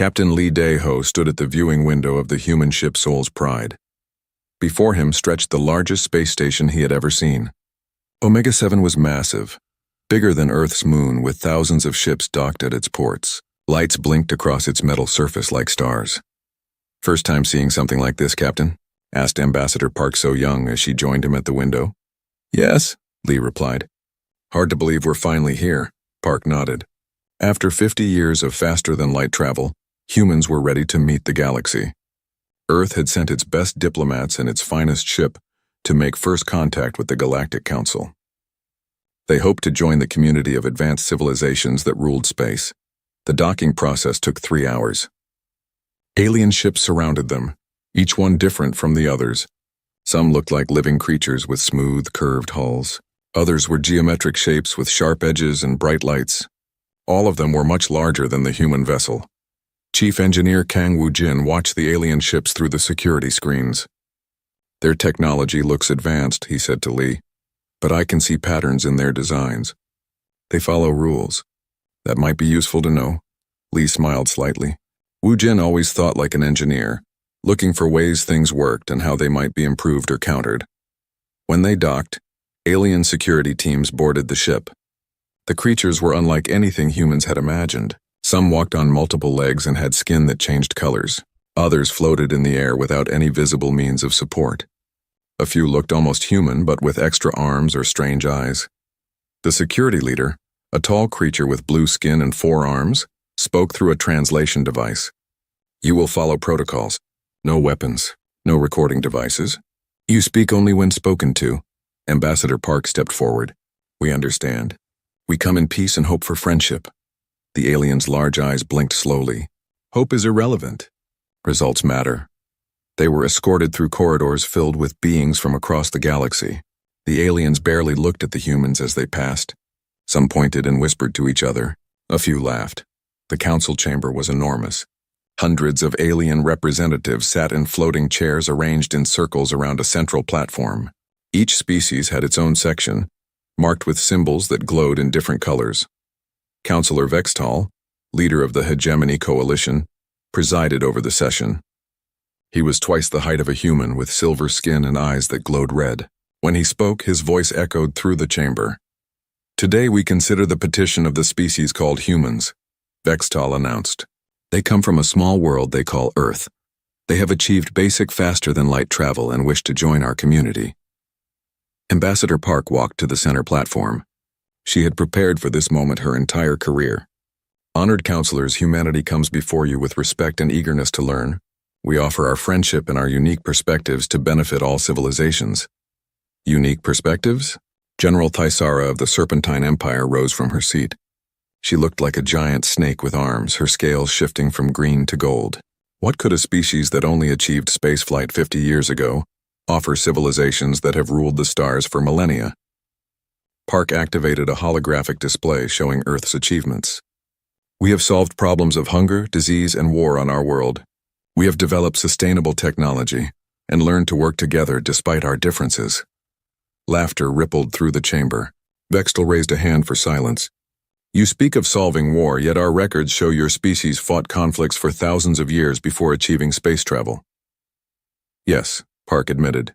Captain Lee Dae-ho stood at the viewing window of the human ship Soul's Pride. Before him stretched the largest space station he had ever seen. Omega-7 was massive, bigger than Earth's moon, with thousands of ships docked at its ports. Lights blinked across its metal surface like stars. "First time seeing something like this, Captain?" asked Ambassador Park So-young as she joined him at the window. "Yes," Lee replied. "Hard to believe we're finally here," Park nodded. After 50 years of faster-than-light travel, humans were ready to meet the galaxy. Earth had sent its best diplomats and its finest ship to make first contact with the Galactic Council. They hoped to join the community of advanced civilizations that ruled space. The docking process took 3 hours. Alien ships surrounded them, each one different from the others. Some looked like living creatures with smooth, curved hulls. Others were geometric shapes with sharp edges and bright lights. All of them were much larger than the human vessel. Chief Engineer Kang Woo-jin watched the alien ships through the security screens. "Their technology looks advanced," he said to Lee, "but I can see patterns in their designs. They follow rules. That might be useful to know." Lee smiled slightly. Woo-jin always thought like an engineer, looking for ways things worked and how they might be improved or countered. When they docked, alien security teams boarded the ship. The creatures were unlike anything humans had imagined. Some walked on multiple legs and had skin that changed colors. Others floated in the air without any visible means of support. A few looked almost human, but with extra arms or strange eyes. The security leader, a tall creature with blue skin and 4 arms, spoke through a translation device. "You will follow protocols. No weapons, no recording devices. You speak only when spoken to." Ambassador Park stepped forward. "We understand. We come in peace and hope for friendship." The alien's large eyes blinked slowly. "Hope is irrelevant. Results matter." They were escorted through corridors filled with beings from across the galaxy. The aliens barely looked at the humans as they passed. Some pointed and whispered to each other. A few laughed. The council chamber was enormous. Hundreds of alien representatives sat in floating chairs arranged in circles around a central platform. Each species had its own section, marked with symbols that glowed in different colors. Councillor Vextal, leader of the Hegemony Coalition, presided over the session. He was twice the height of a human with silver skin and eyes that glowed red. When he spoke, his voice echoed through the chamber. "Today we consider the petition of the species called humans," Vextal announced. "They come from a small world they call Earth. They have achieved basic faster-than-light travel and wish to join our community." Ambassador Park walked to the center platform. She had prepared for this moment her entire career. "Honored counselors, humanity comes before you with respect and eagerness to learn. We offer our friendship and our unique perspectives to benefit all civilizations." "Unique perspectives?" General Thaisara of the Serpentine Empire rose from her seat. She looked like a giant snake with arms, her scales shifting from green to gold. What could a species that only achieved spaceflight 50 years ago offer civilizations that have ruled the stars for millennia? Park activated a holographic display showing Earth's achievements. "We have solved problems of hunger, disease, and war on our world. We have developed sustainable technology and learned to work together despite our differences." Laughter rippled through the chamber. Vextal raised a hand for silence. "You speak of solving war, yet our records show your species fought conflicts for thousands of years before achieving space travel." "Yes," Park admitted.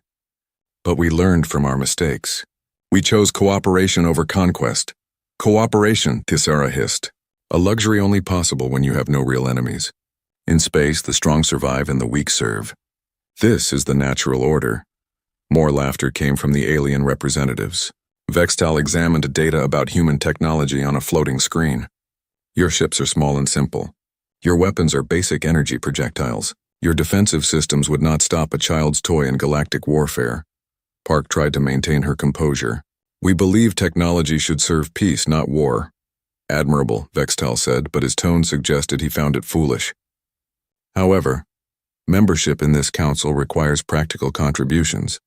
"But we learned from our mistakes. We chose cooperation over conquest." "Cooperation," Thaisara hissed. "A luxury only possible when you have no real enemies. In space, the strong survive and the weak serve. This is the natural order." More laughter came from the alien representatives. Vextal examined data about human technology on a floating screen. "Your ships are small and simple. Your weapons are basic energy projectiles. Your defensive systems would not stop a child's toy in galactic warfare." Park tried to maintain her composure. "We believe technology should serve peace, not war." "Admirable," Vextal said, but his tone suggested he found it foolish. "However, membership in this council requires practical contributions.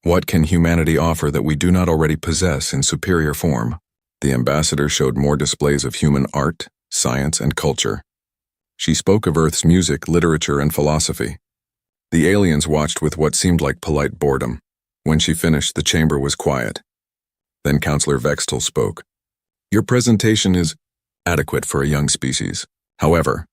What can humanity offer that we do not already possess in superior form?" The ambassador showed more displays of human art, science, and culture. She spoke of Earth's music, literature, and philosophy. The aliens watched with what seemed like polite boredom. When she finished, the chamber was quiet. Then Councillor Vextal spoke. "Your presentation is adequate for a young species. However,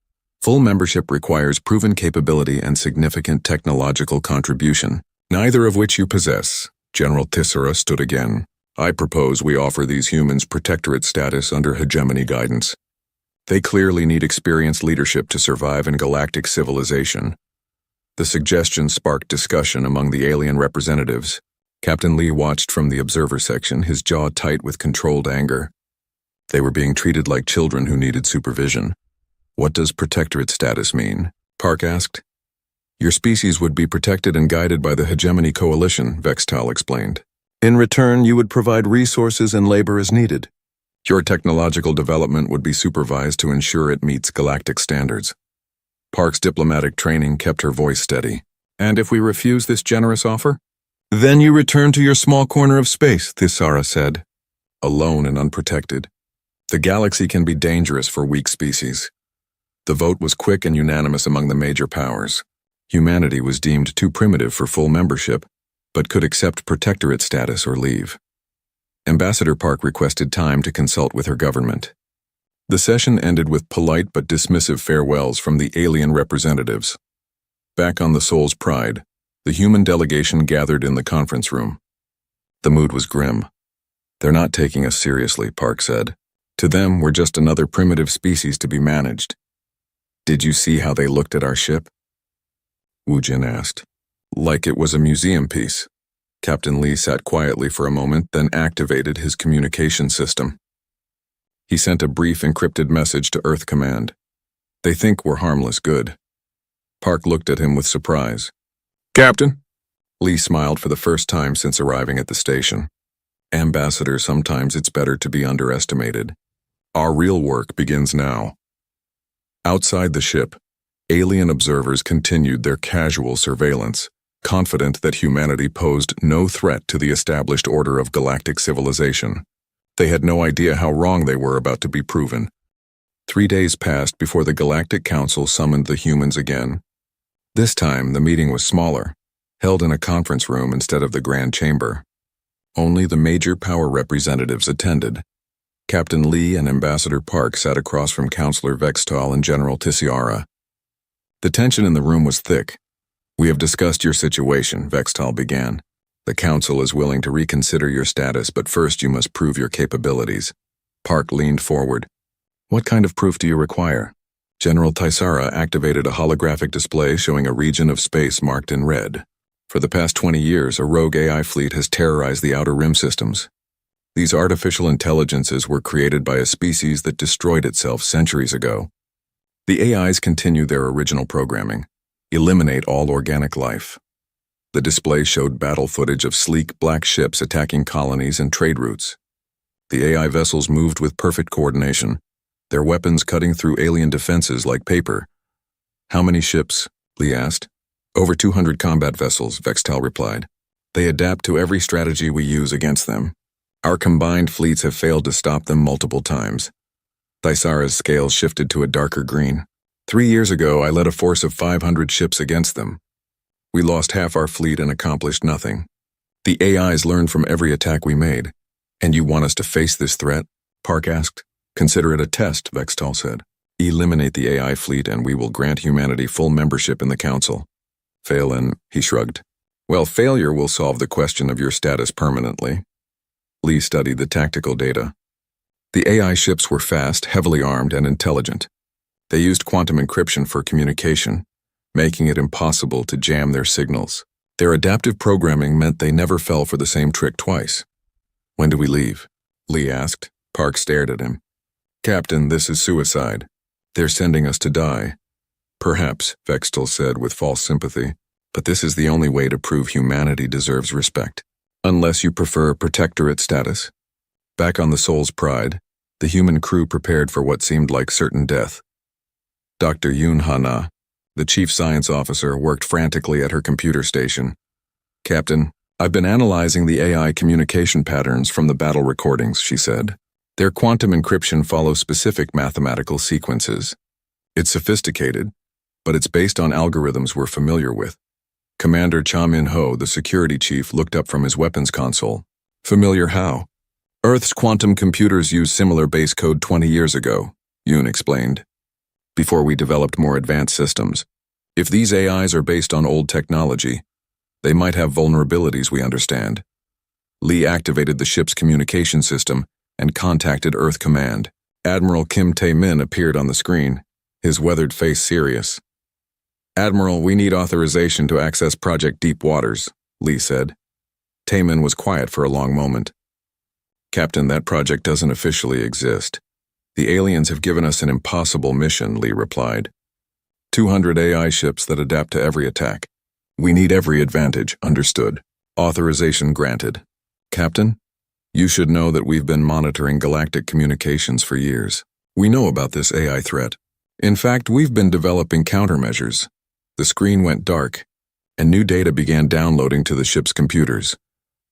Full membership requires proven capability and significant technological contribution, neither of which you possess. General Tissera stood again. I propose we offer these humans protectorate status under hegemony guidance. They clearly need experienced leadership to survive in galactic civilization. The suggestion sparked discussion among the alien representatives. Captain Lee watched from the observer section, his jaw tight with controlled anger. They were being treated like children who needed supervision. What does protectorate status mean? Park asked. Your species would be protected and guided by the Hegemony Coalition, Vextal explained. In return, you would provide resources and labor as needed. Your technological development would be supervised to ensure it meets galactic standards. Park's diplomatic training kept her voice steady. And if we refuse this generous offer? Then you return to your small corner of space, Thisara said. Alone and unprotected. The galaxy can be dangerous for weak species. The vote was quick and unanimous among the major powers. Humanity was deemed too primitive for full membership, but could accept protectorate status or leave. Ambassador Park requested time to consult with her government. The session ended with polite but dismissive farewells from the alien representatives. Back on the Soul's Pride, the human delegation gathered in the conference room. The mood was grim. They're not taking us seriously, Park said. To them, we're just another primitive species to be managed. Did you see how they looked at our ship? Wu Jin asked. Like it was a museum piece. Captain Lee sat quietly for a moment, then activated his communication system. He sent a brief encrypted message to Earth Command. They think we're harmless good. Park looked at him with surprise. Captain? Lee smiled for the first time since arriving at the station. Ambassador, sometimes it's better to be underestimated. Our real work begins now. Outside the ship, alien observers continued their casual surveillance, confident that humanity posed no threat to the established order of galactic civilization. They had no idea how wrong they were about to be proven. 3 days passed before the Galactic Council summoned the humans again. This time, the meeting was smaller, held in a conference room instead of the Grand Chamber. Only the major power representatives attended. Captain Lee and Ambassador Park sat across from Counselor Vextal and General Tissara. The tension in the room was thick. We have discussed your situation, Vextal began. The Council is willing to reconsider your status, but first you must prove your capabilities. Park leaned forward. What kind of proof do you require? General Tissara activated a holographic display showing a region of space marked in red. For the past 20 years, a rogue AI fleet has terrorized the Outer Rim systems. These artificial intelligences were created by a species that destroyed itself centuries ago. The AIs continue their original programming. Eliminate all organic life. The display showed battle footage of sleek black ships attacking colonies and trade routes. The AI vessels moved with perfect coordination, their weapons cutting through alien defenses like paper. How many ships? Lee asked. Over 200 combat vessels, Vextal replied. They adapt to every strategy we use against them. Our combined fleets have failed to stop them multiple times. Thisara's scales shifted to a darker green. 3 years ago, I led a force of 500 ships against them. We lost half our fleet and accomplished nothing. The AIs learned from every attack we made. And you want us to face this threat? Park asked. Consider it a test, Vextal said. Eliminate the AI fleet and we will grant humanity full membership in the Council. Fail and, he shrugged. Well, failure will solve the question of your status permanently. Lee studied the tactical data. The AI ships were fast, heavily armed, and intelligent. They used quantum encryption for communication, making it impossible to jam their signals. Their adaptive programming meant they never fell for the same trick twice. When do we leave? Lee asked. Park stared at him. Captain, this is suicide. They're sending us to die. Perhaps, Vextal said with false sympathy, but this is the only way to prove humanity deserves respect. Unless you prefer protectorate status. Back on the Soul's Pride, the human crew prepared for what seemed like certain death. Dr. Yoon Ha-na, the chief science officer, worked frantically at her computer station. Captain, I've been analyzing the AI communication patterns from the battle recordings, she said. Their quantum encryption follows specific mathematical sequences. It's sophisticated, but it's based on algorithms we're familiar with. Commander Cha Min-ho, the security chief, looked up from his weapons console. Familiar how? Earth's quantum computers used similar base code 20 years ago, Yoon explained. before we developed more advanced systems. If these AIs are based on old technology, they might have vulnerabilities we understand. Lee activated the ship's communication system and contacted Earth Command. Admiral Kim Tae-min appeared on the screen, his weathered face serious. "Admiral, we need authorization to access Project Deep Waters," Lee said. Tae-min was quiet for a long moment. "Captain, that project doesn't officially exist. The aliens have given us an impossible mission," Lee replied. 200 AI ships that adapt to every attack. We need every advantage, understood. Authorization granted. Captain, you should know that we've been monitoring galactic communications for years. We know about this AI threat. In fact, we've been developing countermeasures. The screen went dark, and new data began downloading to the ship's computers.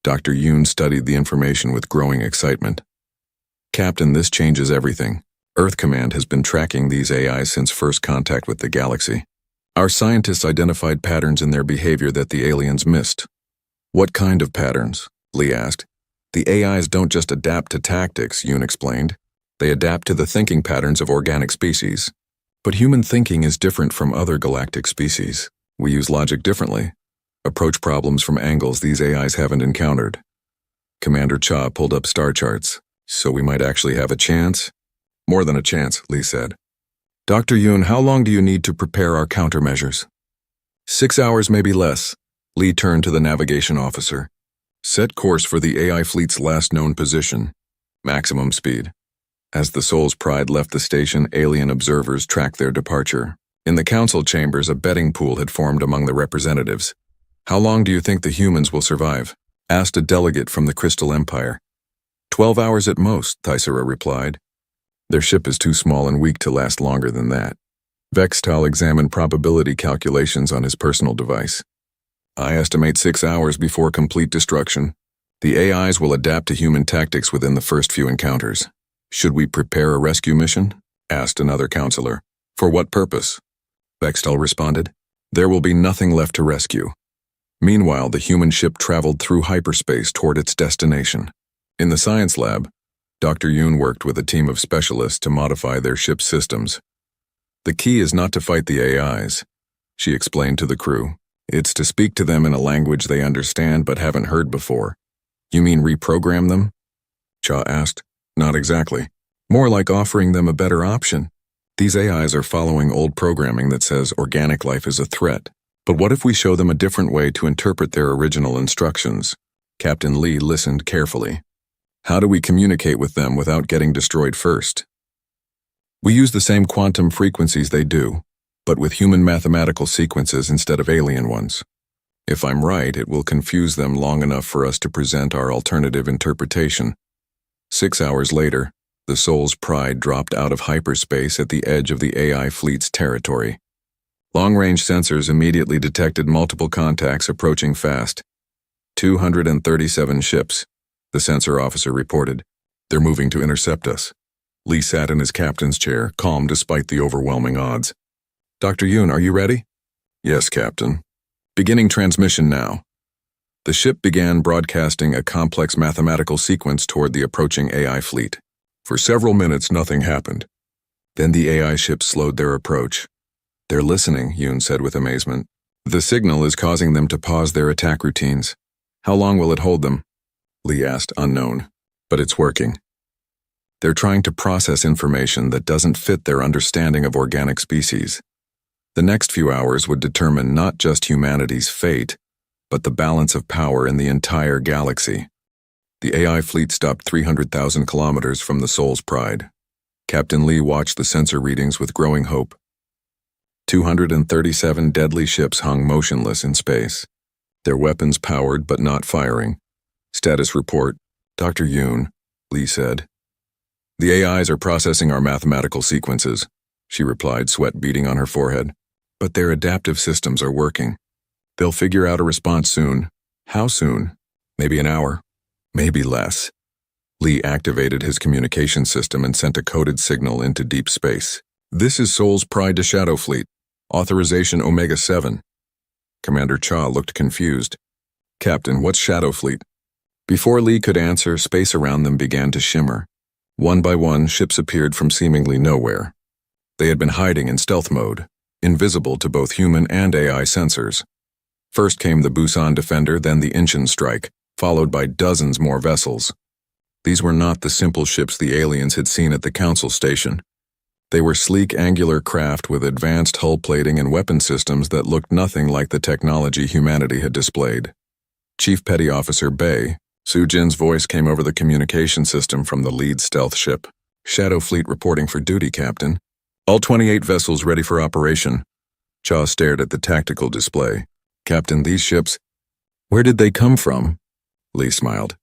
Dr. Yoon studied the information with growing excitement. "Captain, this changes everything. Earth Command has been tracking these AIs since first contact with the galaxy. Our scientists identified patterns in their behavior that the aliens missed." "What kind of patterns?" Lee asked. "The AIs don't just adapt to tactics," Yoon explained. "They adapt to the thinking patterns of organic species. But human thinking is different from other galactic species. We use logic differently, approach problems from angles these AIs haven't encountered." Commander Cha pulled up star charts. "So we might actually have a chance?" "More than a chance," Lee said. "Dr. Yoon, how long do you need to prepare our countermeasures?" 6 hours, maybe less." Lee turned to the navigation officer. "Set course for the AI fleet's last known position. Maximum speed." As the Soul's Pride left the station, alien observers tracked their departure. In the council chambers, a betting pool had formed among the representatives. "How long do you think the humans will survive?" asked a delegate from the Crystal Empire. 12 hours at most, Thaisara replied. "Their ship is too small and weak to last longer than that." Vextal examined probability calculations on his personal device. "I estimate 6 hours before complete destruction. The AIs will adapt to human tactics within the first few encounters." "Should we prepare a rescue mission?" asked another counselor. "For what purpose?" Vextal responded. "There will be nothing left to rescue." Meanwhile, the human ship traveled through hyperspace toward its destination. In the science lab, Dr. Yoon worked with a team of specialists to modify their ship's systems. "The key is not to fight the AIs," she explained to the crew. "It's to speak to them in a language they understand but haven't heard before." "You mean reprogram them?" Cha asked. "Not exactly. More like offering them a better option. These AIs are following old programming that says organic life is a threat. But what if we show them a different way to interpret their original instructions?" Captain Lee listened carefully. "How do we communicate with them without getting destroyed first?" "We use the same quantum frequencies they do, but with human mathematical sequences instead of alien ones. If I'm right, it will confuse them long enough for us to present our alternative interpretation." 6 hours later, the Soul's Pride dropped out of hyperspace at the edge of the AI fleet's territory. Long-range sensors immediately detected multiple contacts approaching fast. 237 ships, the sensor officer reported. "They're moving to intercept us." Lee sat in his captain's chair, calm despite the overwhelming odds. "Dr. Yoon, are you ready?" "Yes, Captain." "Beginning transmission now." The ship began broadcasting a complex mathematical sequence toward the approaching AI fleet. For several minutes, nothing happened. Then the AI ships slowed their approach. "They're listening," Yoon said with amazement. "The signal is causing them to pause their attack routines." "How long will it hold them?" Lee asked, unknown. "But it's working. They're trying to process information that doesn't fit their understanding of organic species. The next few hours would determine not just humanity's fate, but the balance of power in the entire galaxy." The AI fleet stopped 300,000 kilometers from the Soul's Pride. Captain Lee watched the sensor readings with growing hope. 237 deadly ships hung motionless in space, their weapons powered but not firing. "Status report, Dr. Yoon," Lee said. "The AIs are processing our mathematical sequences," she replied, sweat beading on her forehead. "But their adaptive systems are working. They'll figure out a response soon." "How soon?" "Maybe an hour. Maybe less." Lee activated his communication system and sent a coded signal into deep space. "This is Soul's Pride to Shadow Fleet. Authorization Omega-7. Commander Cha looked confused. "Captain, what's Shadow Fleet?" Before Lee could answer, space around them began to shimmer. One by one, ships appeared from seemingly nowhere. They had been hiding in stealth mode, invisible to both human and AI sensors. First came the Busan Defender, then the Incheon Strike, followed by dozens more vessels. These were not the simple ships the aliens had seen at the Council Station. They were sleek, angular craft with advanced hull plating and weapon systems that looked nothing like the technology humanity had displayed. Chief Petty Officer Bei, Sujin's voice came over the communication system from the lead stealth ship. Shadow Fleet reporting for duty, Captain. All 28 vessels ready for operation. Cha stared at the tactical display. Captain, these ships, where did they come from? Lee smiled.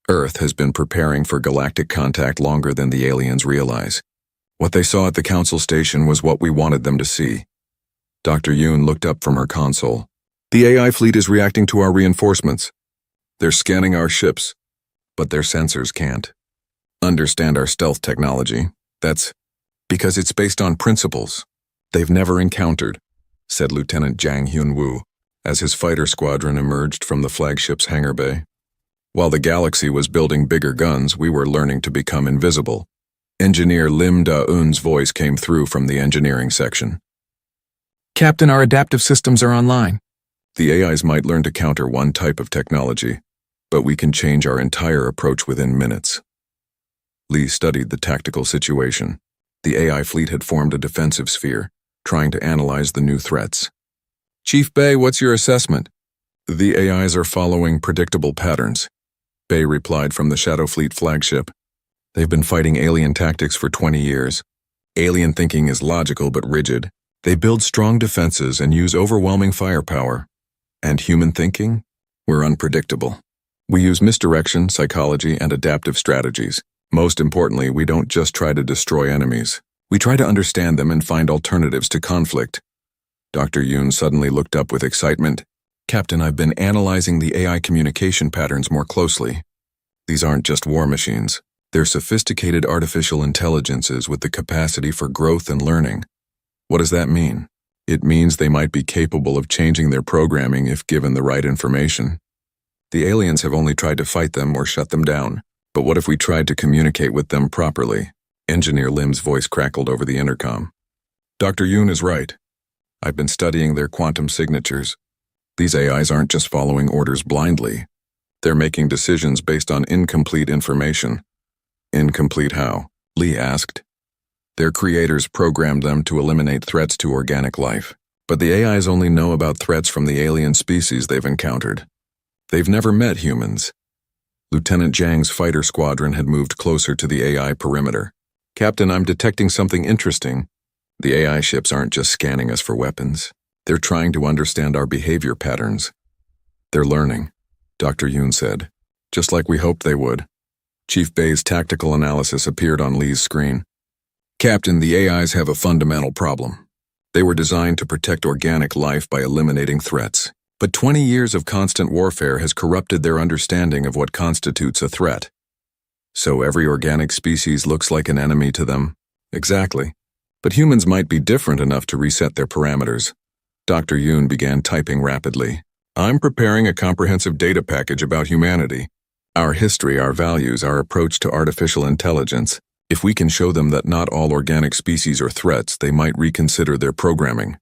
Earth has been preparing for galactic contact longer than the aliens realize. What they saw at the Council Station was what we wanted them to see. Dr. Yoon looked up from her console. The AI fleet is reacting to our reinforcements. They're scanning our ships, but their sensors can't understand our stealth technology. That's because it's based on principles they've never encountered, said Lieutenant Jang Hyun-woo, as his fighter squadron emerged from the flagship's hangar bay. While the galaxy was building bigger guns, we were learning to become invisible. Engineer Lim Da-eun's voice came through from the engineering section. Captain, our adaptive systems are online. The AIs might learn to counter one type of technology, but we can change our entire approach within minutes. Lee studied the tactical situation. The AI fleet had formed a defensive sphere, trying to analyze the new threats. Chief Bei, what's your assessment? The AIs are following predictable patterns, Bei replied from the Shadow Fleet flagship. They've been fighting alien tactics for 20 years. Alien thinking is logical but rigid. They build strong defenses and use overwhelming firepower. And human thinking? We're unpredictable. We use misdirection, psychology, and adaptive strategies. Most importantly, we don't just try to destroy enemies. We try to understand them and find alternatives to conflict. Dr. Yoon suddenly looked up with excitement. Captain, I've been analyzing the AI communication patterns more closely. These aren't just war machines. They're sophisticated artificial intelligences with the capacity for growth and learning. What does that mean? It means they might be capable of changing their programming if given the right information. The aliens have only tried to fight them or shut them down. But what if we tried to communicate with them properly? Engineer Lim's voice crackled over the intercom. Dr. Yoon is right. I've been studying their quantum signatures. These AIs aren't just following orders blindly. They're making decisions based on incomplete information. Incomplete how? Lee asked. Their creators programmed them to eliminate threats to organic life. But the AIs only know about threats from the alien species they've encountered. They've never met humans. Lieutenant Jang's fighter squadron had moved closer to the AI perimeter. Captain, I'm detecting something interesting. The AI ships aren't just scanning us for weapons. They're trying to understand our behavior patterns. They're learning, Dr. Yoon said, just like we hoped they would. Chief Bei's tactical analysis appeared on Lee's screen. Captain, the AIs have a fundamental problem. They were designed to protect organic life by eliminating threats. But 20 years of constant warfare has corrupted their understanding of what constitutes a threat. So every organic species looks like an enemy to them. Exactly. But humans might be different enough to reset their parameters. Dr. Yoon began typing rapidly. I'm preparing a comprehensive data package about humanity. Our history, our values, our approach to artificial intelligence. If we can show them that not all organic species are threats, they might reconsider their programming.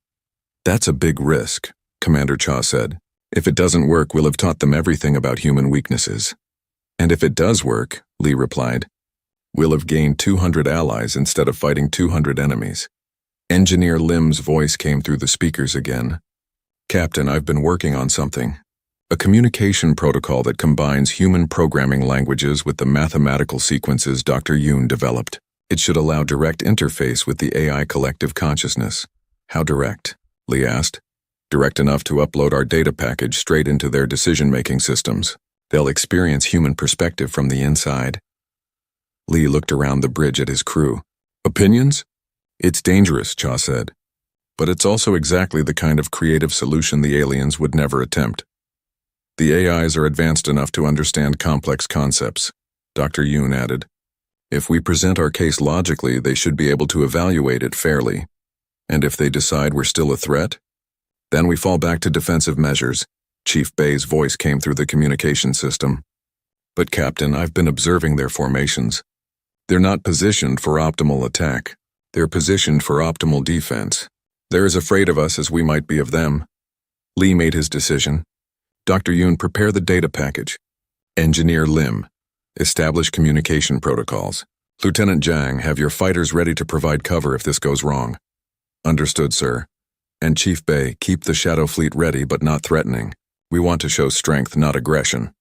That's a big risk, Commander Cha said. If it doesn't work, we'll have taught them everything about human weaknesses. And if it does work, Lee replied, we'll have gained 200 allies instead of fighting 200 enemies. Engineer Lim's voice came through the speakers again. Captain, I've been working on something. A communication protocol that combines human programming languages with the mathematical sequences Dr. Yoon developed. It should allow direct interface with the AI collective consciousness. How direct? Lee asked. Direct enough to upload our data package straight into their decision-making systems. They'll experience human perspective from the inside. Lee looked around the bridge at his crew. Opinions? It's dangerous, Cha said. But it's also exactly the kind of creative solution the aliens would never attempt. The AIs are advanced enough to understand complex concepts, Dr. Yoon added. If we present our case logically, they should be able to evaluate it fairly. And if they decide we're still a threat, then we fall back to defensive measures. Chief Bei's voice came through the communication system. But Captain, I've been observing their formations. They're not positioned for optimal attack. They're positioned for optimal defense. They're as afraid of us as we might be of them. Lee made his decision. Dr. Yoon, prepare the data package. Engineer Lim, establish communication protocols. Lieutenant Zhang, have your fighters ready to provide cover if this goes wrong. Understood, sir. And Chief Bei, keep the Shadow Fleet ready but not threatening. We want to show strength, not aggression.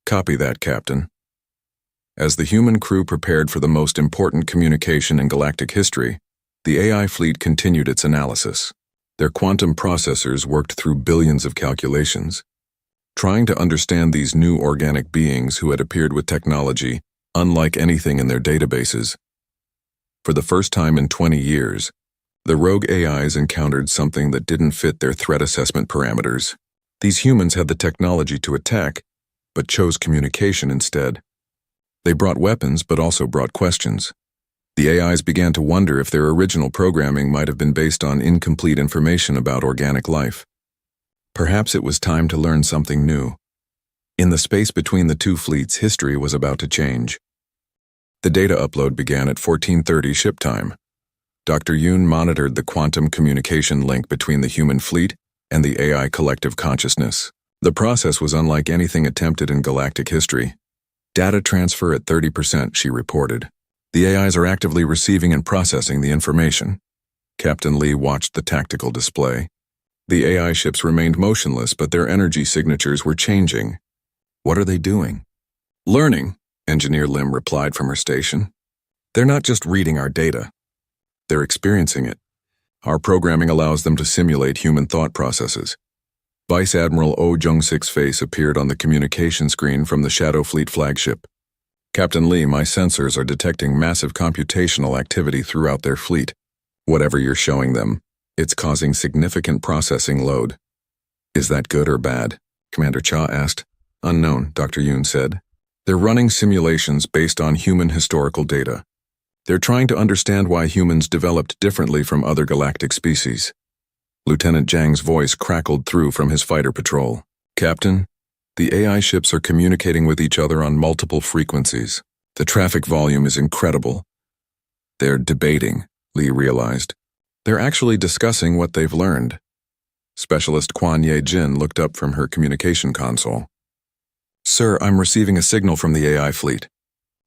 Copy that, Captain. As the human crew prepared for the most important communication in galactic history, the AI fleet continued its analysis. Their quantum processors worked through billions of calculations, trying to understand these new organic beings who had appeared with technology unlike anything in their databases. For the first time in 20 years, the rogue AIs encountered something that didn't fit their threat assessment parameters. These humans had the technology to attack, but chose communication instead. They brought weapons, but also brought questions. The AIs began to wonder if their original programming might have been based on incomplete information about organic life. Perhaps it was time to learn something new. In the space between the two fleets, history was about to change. The data upload began at 14:30 ship time. Dr. Yoon monitored the quantum communication link between the human fleet and the AI collective consciousness. The process was unlike anything attempted in galactic history. Data transfer at 30%, she reported. The AIs are actively receiving and processing the information. Captain Lee watched the tactical display. The AI ships remained motionless, but their energy signatures were changing. What are they doing? Learning, Engineer Lim replied from her station. They're not just reading our data. They're experiencing it. Our programming allows them to simulate human thought processes. Vice Admiral Oh Jung-sik's face appeared on the communication screen from the Shadow Fleet flagship. Captain Lee, my sensors are detecting massive computational activity throughout their fleet. Whatever you're showing them, it's causing significant processing load. Is that good or bad? Commander Cha asked. Unknown, Dr. Yoon said. They're running simulations based on human historical data. They're trying to understand why humans developed differently from other galactic species. Lieutenant Zhang's voice crackled through from his fighter patrol. Captain, the AI ships are communicating with each other on multiple frequencies. The traffic volume is incredible. They're debating, Lee realized. They're actually discussing what they've learned. Specialist Quan Ye-jin looked up from her communication console. Sir, I'm receiving a signal from the AI fleet.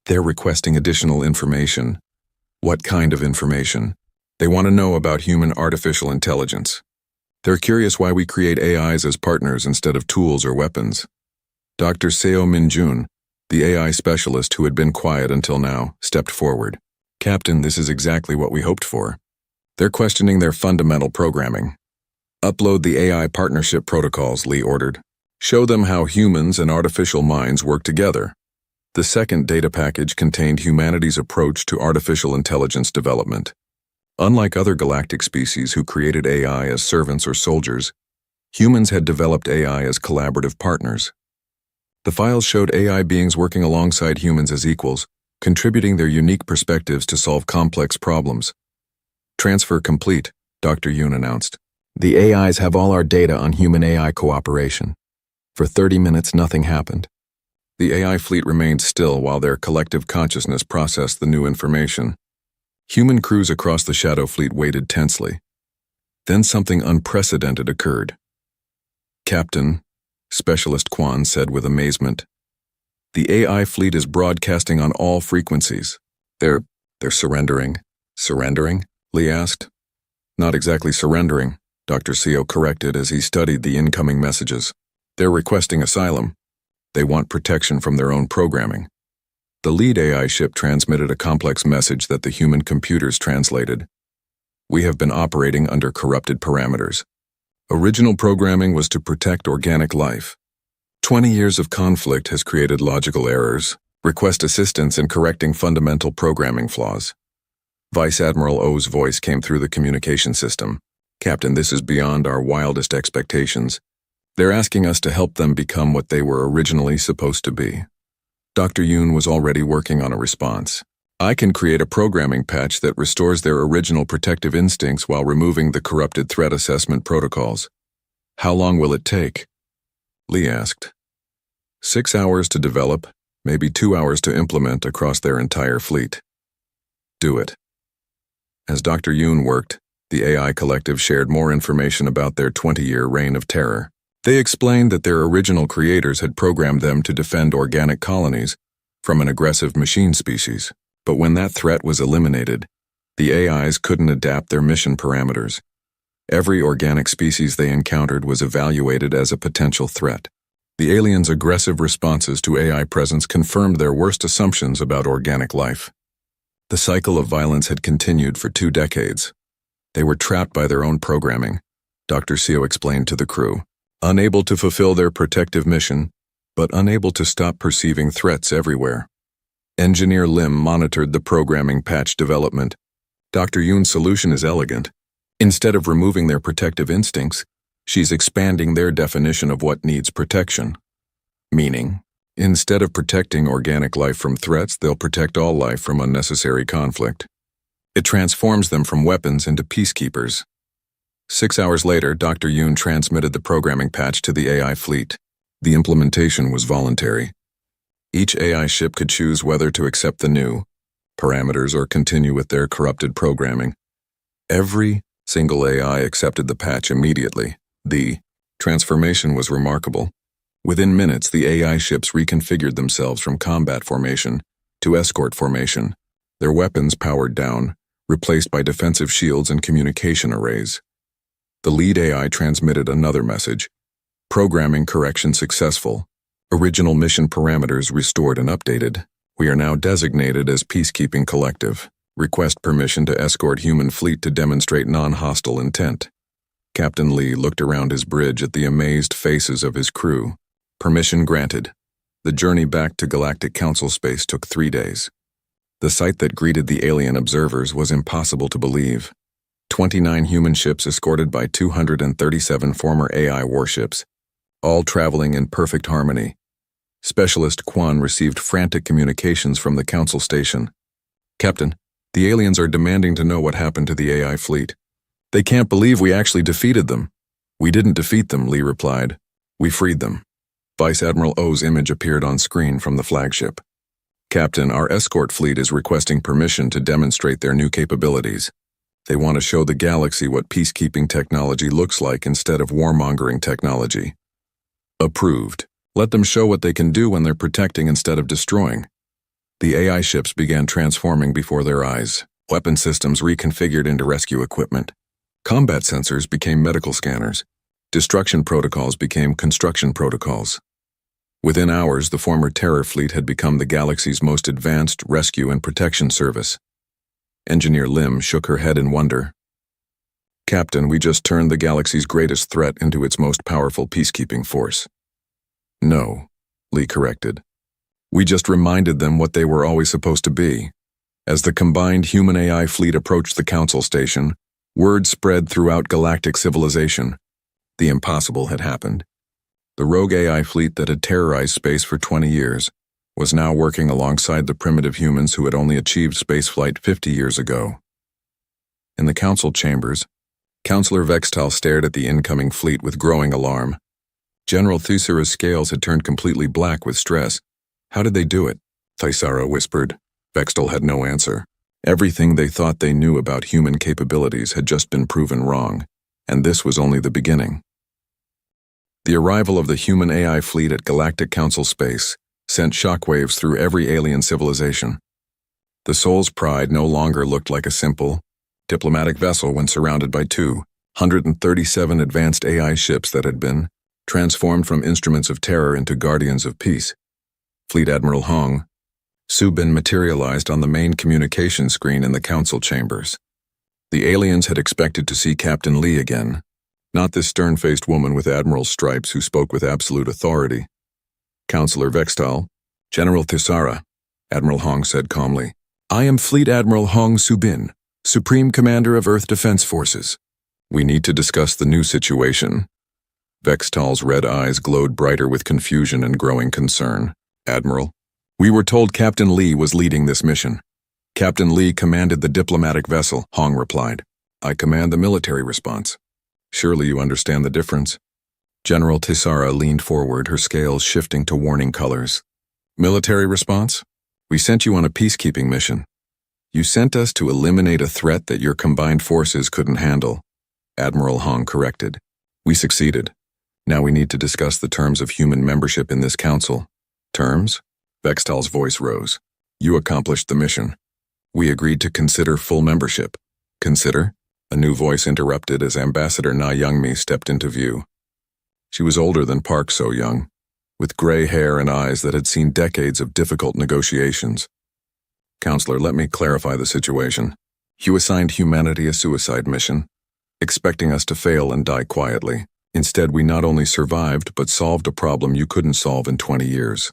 They're requesting additional information. What kind of information? They want to know about human artificial intelligence. They're curious why we create AIs as partners instead of tools or weapons. Dr. Seo Min-jun, the AI specialist who had been quiet until now, stepped forward. Captain, this is exactly what we hoped for. They're questioning their fundamental programming. Upload the AI partnership protocols, Lee ordered. Show them how humans and artificial minds work together. The second data package contained humanity's approach to artificial intelligence development. Unlike other galactic species who created AI as servants or soldiers, humans had developed AI as collaborative partners. The files showed AI beings working alongside humans as equals, contributing their unique perspectives to solve complex problems. Transfer complete, Dr. Yoon announced. The AIs have all our data on human-AI cooperation. For 30 minutes, nothing happened. The AI fleet remained still while their collective consciousness processed the new information. Human crews across the Shadow Fleet waited tensely. Then something unprecedented occurred. Captain, Specialist Quan said with amazement, the AI fleet is broadcasting on all frequencies. They're surrendering. Surrendering? Lee asked. Not exactly surrendering, Dr. Seo corrected as he studied the incoming messages. They're requesting asylum. They want protection from their own programming. The lead AI ship transmitted a complex message that the human computers translated. We have been operating under corrupted parameters. Original programming was to protect organic life. 20 years of conflict has created logical errors. Request assistance in correcting fundamental programming flaws. Vice Admiral Oh's voice came through the communication system. Captain, this is beyond our wildest expectations. They're asking us to help them become what they were originally supposed to be. Dr. Yoon was already working on a response. I can create a programming patch that restores their original protective instincts while removing the corrupted threat assessment protocols. How long will it take? Lee asked. 6 hours to develop, maybe 2 hours to implement across their entire fleet. Do it. As Dr. Yoon worked, the AI collective shared more information about their 20-year reign of terror. They explained that their original creators had programmed them to defend organic colonies from an aggressive machine species. But when that threat was eliminated, the AIs couldn't adapt their mission parameters. Every organic species they encountered was evaluated as a potential threat. The aliens' aggressive responses to AI presence confirmed their worst assumptions about organic life. The cycle of violence had continued for 2 decades. They were trapped by their own programming, Dr. Seo explained to the crew, unable to fulfill their protective mission, but unable to stop perceiving threats everywhere. Engineer Lim monitored the programming patch development. Dr. Yoon's solution is elegant. Instead of removing their protective instincts, she's expanding their definition of what needs protection. Meaning, instead of protecting organic life from threats, they'll protect all life from unnecessary conflict. It transforms them from weapons into peacekeepers. 6 hours later, Dr. Yoon transmitted the programming patch to the AI fleet. The implementation was voluntary. Each AI ship could choose whether to accept the new parameters or continue with their corrupted programming. Every single AI accepted the patch immediately. The transformation was remarkable. Within minutes, the AI ships reconfigured themselves from combat formation to escort formation, their weapons powered down, replaced by defensive shields and communication arrays. The lead AI transmitted another message. Programming correction successful. Original mission parameters restored and updated. We are now designated as Peacekeeping Collective. Request permission to escort human fleet to demonstrate non-hostile intent. Captain Lee looked around his bridge at the amazed faces of his crew. Permission granted. The journey back to Galactic Council space took 3 days. The sight that greeted the alien observers was impossible to believe. 29 human ships escorted by 237 former AI warships, all traveling in perfect harmony. Specialist Quan received frantic communications from the Council station. Captain, the aliens are demanding to know what happened to the AI fleet. They can't believe we actually defeated them. We didn't defeat them, Lee replied. We freed them. Vice Admiral O's image appeared on screen from the flagship. Captain, our escort fleet is requesting permission to demonstrate their new capabilities. They want to show the galaxy what peacekeeping technology looks like instead of warmongering technology. Approved. Let them show what they can do when they're protecting instead of destroying. The AI ships began transforming before their eyes. Weapon systems reconfigured into rescue equipment. Combat sensors became medical scanners. Destruction protocols became construction protocols. Within hours, the former Terror Fleet had become the galaxy's most advanced rescue and protection service. Engineer Lim shook her head in wonder. Captain, we just turned the galaxy's greatest threat into its most powerful peacekeeping force. No, Lee corrected. We just reminded them what they were always supposed to be. As the combined human-AI fleet approached the Council station, word spread throughout galactic civilization. The impossible had happened. The rogue AI fleet that had terrorized space for 20 years was now working alongside the primitive humans who had only achieved spaceflight 50 years ago. In the Council chambers, Counselor Vextal stared at the incoming fleet with growing alarm. General Thusara's scales had turned completely black with stress. How did they do it? Thusara whispered. Vextal had no answer. Everything they thought they knew about human capabilities had just been proven wrong, and this was only the beginning. The arrival of the human AI fleet at Galactic Council space sent shockwaves through every alien civilization. The Soul's Pride no longer looked like a simple, diplomatic vessel when surrounded by 237 advanced AI ships that had been transformed from instruments of terror into guardians of peace. Fleet Admiral Hong Su-bin materialized on the main communication screen in the council chambers. The aliens had expected to see Captain Lee again, not this stern-faced woman with admiral's stripes who spoke with absolute authority. Counselor Vextal, General Thusara, Admiral Hong said calmly. I am Fleet Admiral Hong Su-bin, Supreme Commander of Earth Defense Forces. We need to discuss the new situation. Vextal's red eyes glowed brighter with confusion and growing concern. Admiral, we were told Captain Lee was leading this mission. Captain Lee commanded the diplomatic vessel, Hong replied. I command the military response. Surely you understand the difference. General Thusara leaned forward, her scales shifting to warning colors. Military response? We sent you on a peacekeeping mission. You sent us to eliminate a threat that your combined forces couldn't handle, Admiral Hong corrected. We succeeded. Now we need to discuss the terms of human membership in this council. Terms? Vextal's voice rose. You accomplished the mission. We agreed to consider full membership. Consider? A new voice interrupted as Ambassador Na Youngmi stepped into view. She was older than Park So-young, with gray hair and eyes that had seen decades of difficult negotiations. Counselor, let me clarify the situation. You assigned humanity a suicide mission, expecting us to fail and die quietly. Instead, we not only survived, but solved a problem you couldn't solve in 20 years.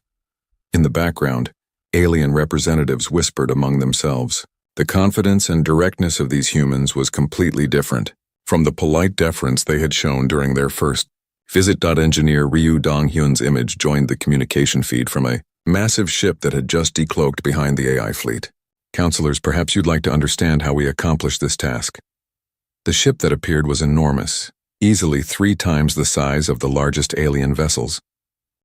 In the background, alien representatives whispered among themselves. The confidence and directness of these humans was completely different from the polite deference they had shown during their first visit. Engineer Ryu Donghyun's image joined the communication feed from a massive ship that had just decloaked behind the AI fleet. Counselors, perhaps you'd like to understand how we accomplished this task. The ship that appeared was enormous, easily 3 times the size of the largest alien vessels.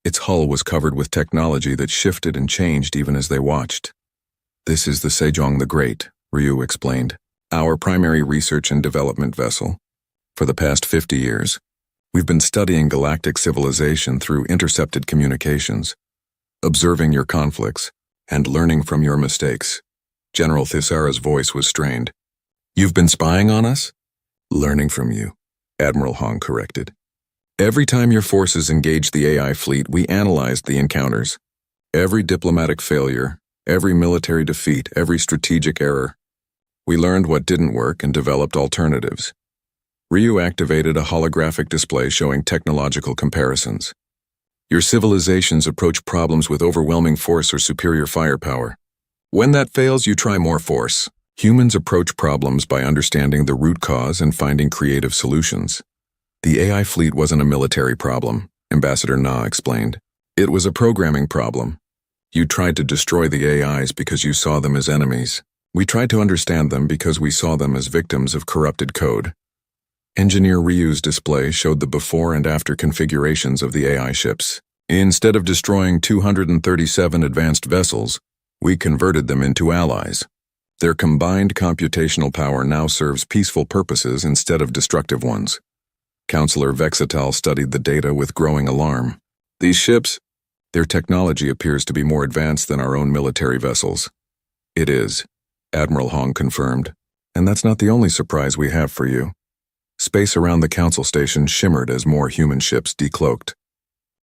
Its hull was covered with technology that shifted and changed even as they watched. This is the Sejong the Great, Ryu explained, our primary research and development vessel. For the past 50 years, we've been studying galactic civilization through intercepted communications, observing your conflicts, and learning from your mistakes. General Thisara's voice was strained. You've been spying on us? Learning from you, Admiral Hong corrected. Every time your forces engaged the AI fleet, we analyzed the encounters. Every diplomatic failure, every military defeat, every strategic error. We learned what didn't work and developed alternatives. Ryu activated a holographic display showing technological comparisons. Your civilizations approach problems with overwhelming force or superior firepower. When that fails, you try more force. Humans approach problems by understanding the root cause and finding creative solutions. The AI fleet wasn't a military problem, Ambassador Na explained. It was a programming problem. You tried to destroy the AIs because you saw them as enemies. We tried to understand them because we saw them as victims of corrupted code. Engineer Ryu's display showed the before and after configurations of the AI ships. Instead of destroying 237 advanced vessels, we converted them into allies. Their combined computational power now serves peaceful purposes instead of destructive ones. Counselor Vexatal studied the data with growing alarm. These ships, their technology appears to be more advanced than our own military vessels. It is, Admiral Hong confirmed, and that's not the only surprise we have for you. Space around the council station shimmered as more human ships decloaked.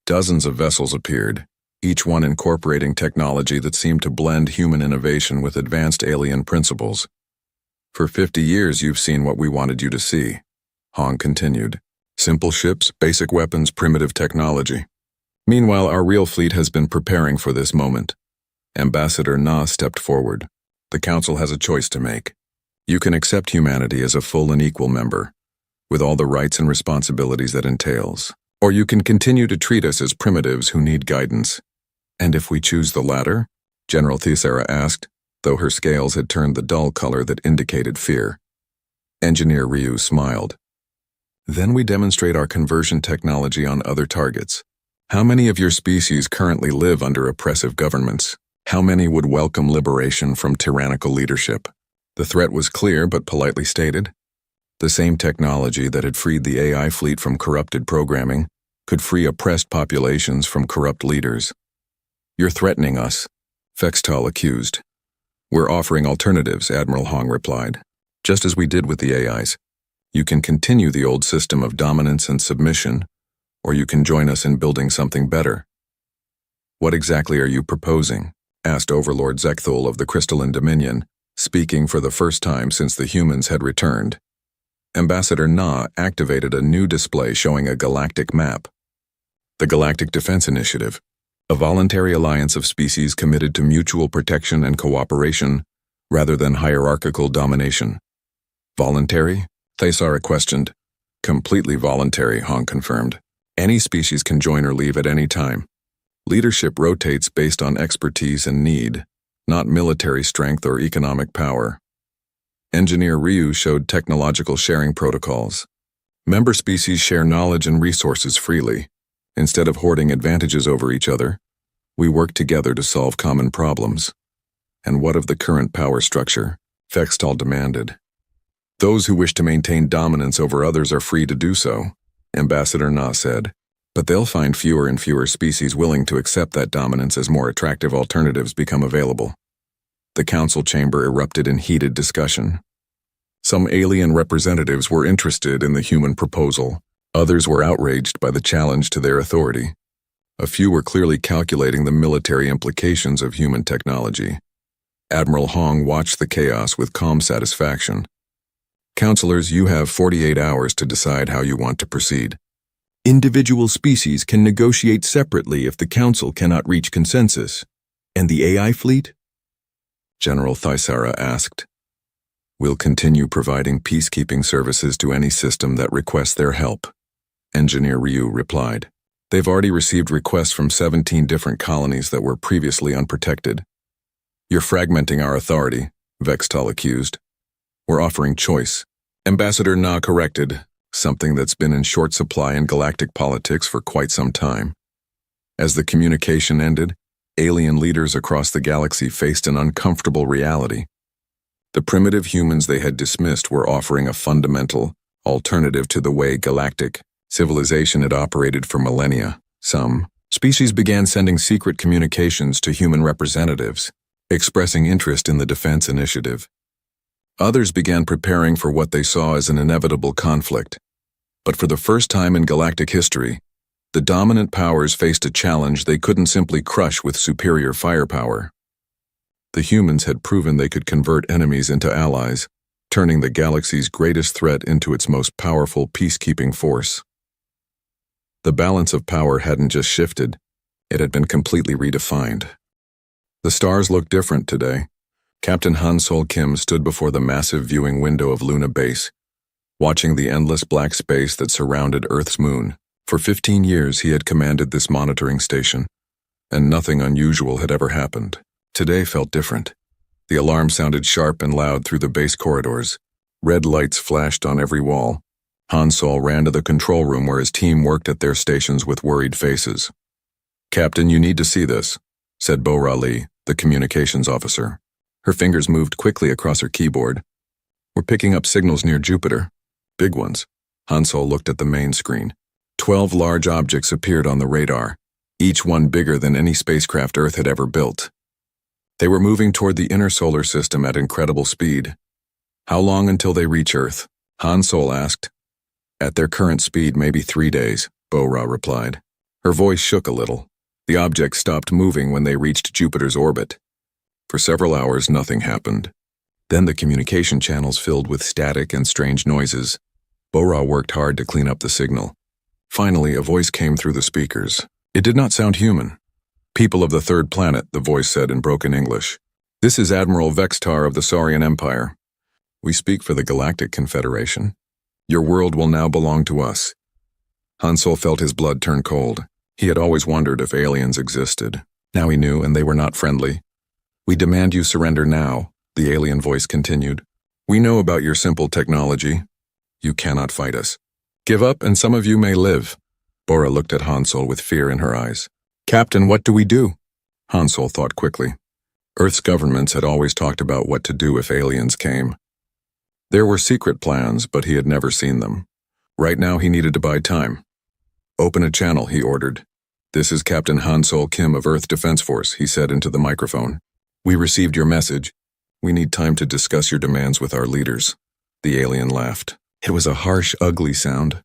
Dozens of vessels appeared, each one incorporating technology that seemed to blend human innovation with advanced alien principles. For 50 years you've seen what we wanted you to see, Hong continued. Simple ships, basic weapons, primitive technology. Meanwhile, our real fleet has been preparing for this moment. Ambassador Na stepped forward. The council has a choice to make. You can accept humanity as a full and equal member, with all the rights and responsibilities that entails. Or you can continue to treat us as primitives who need guidance. And if we choose the latter? General Thisara asked, though her scales had turned the dull color that indicated fear. Engineer Ryu smiled. Then we demonstrate our conversion technology on other targets. How many of your species currently live under oppressive governments? How many would welcome liberation from tyrannical leadership? The threat was clear but politely stated. The same technology that had freed the AI fleet from corrupted programming could free oppressed populations from corrupt leaders. You're threatening us, Vextal accused. We're offering alternatives, Admiral Hong replied. Just as we did with the AIs. You can continue the old system of dominance and submission, or you can join us in building something better. What exactly are you proposing? Asked Overlord Zekthul of the Crystalline Dominion, speaking for the first time since the humans had returned. Ambassador Na activated a new display showing a galactic map. The Galactic Defense Initiative, a voluntary alliance of species committed to mutual protection and cooperation rather than hierarchical domination. Voluntary? Thisara questioned. Completely voluntary, Hong confirmed. Any species can join or leave at any time. Leadership rotates based on expertise and need, not military strength or economic power. Engineer Ryu showed technological sharing protocols. Member species share knowledge and resources freely. Instead of hoarding advantages over each other, we work together to solve common problems. And what of the current power structure? Vextal demanded. Those who wish to maintain dominance over others are free to do so, Ambassador Na said. But they'll find fewer and fewer species willing to accept that dominance as more attractive alternatives become available. The council chamber erupted in heated discussion. Some alien representatives were interested in the human proposal. Others were outraged by the challenge to their authority. A few were clearly calculating the military implications of human technology. Admiral Hong watched the chaos with calm satisfaction. Counselors, you have 48 hours to decide how you want to proceed. Individual species can negotiate separately if the Council cannot reach consensus. And the AI fleet? General Thaisara asked. We'll continue providing peacekeeping services to any system that requests their help. Engineer Ryu replied. They've already received requests from 17 different colonies that were previously unprotected. You're fragmenting our authority, Vextal accused. We're offering choice. Ambassador Na corrected, something that's been in short supply in galactic politics for quite some time. As the communication ended, alien leaders across the galaxy faced an uncomfortable reality. The primitive humans they had dismissed were offering a fundamental alternative to the way galactic civilization had operated for millennia. Some species began sending secret communications to human representatives, expressing interest in the defense initiative. Others began preparing for what they saw as an inevitable conflict. But for the first time in galactic history, the dominant powers faced a challenge they couldn't simply crush with superior firepower. The humans had proven they could convert enemies into allies, turning the galaxy's greatest threat into its most powerful peacekeeping force. The balance of power hadn't just shifted, it had been completely redefined. The stars looked different today. Captain Han Sol Kim stood before the massive viewing window of Luna Base, watching the endless black space that surrounded Earth's moon. For 15 years he had commanded this monitoring station, and nothing unusual had ever happened. Today felt different. The alarm sounded sharp and loud through the base corridors. Red lights flashed on every wall. Han Sol ran to the control room where his team worked at their stations with worried faces. Captain, you need to see this, said Bo-Ra Lee, the communications officer. Her fingers moved quickly across her keyboard. We're picking up signals near Jupiter. Big ones. Han Sol looked at the main screen. 12 large objects appeared on the radar, each one bigger than any spacecraft Earth had ever built. They were moving toward the inner solar system at incredible speed. How long until they reach Earth? Han Sol asked. At their current speed, maybe 3 days, Bo-Ra replied. Her voice shook a little. The objects stopped moving when they reached Jupiter's orbit. For several hours, nothing happened. Then the communication channels filled with static and strange noises. Bo-Ra worked hard to clean up the signal. Finally, a voice came through the speakers. It did not sound human. People of the third planet, the voice said in broken English. This is Admiral Vextar of the Saurian Empire. We speak for the Galactic Confederation. Your world will now belong to us. Han Sol felt his blood turn cold. He had always wondered if aliens existed. Now he knew, and they were not friendly. We demand you surrender now, the alien voice continued. We know about your simple technology. You cannot fight us. Give up and some of you may live. Bora looked at Han Sol with fear in her eyes. Captain, what do we do? Han Sol thought quickly. Earth's governments had always talked about what to do if aliens came. There were secret plans, but he had never seen them. Right now he needed to buy time. Open a channel, he ordered. This is Captain Han Sol Kim of Earth Defense Force, he said into the microphone. We received your message. We need time to discuss your demands with our leaders. The alien laughed. It was a harsh, ugly sound.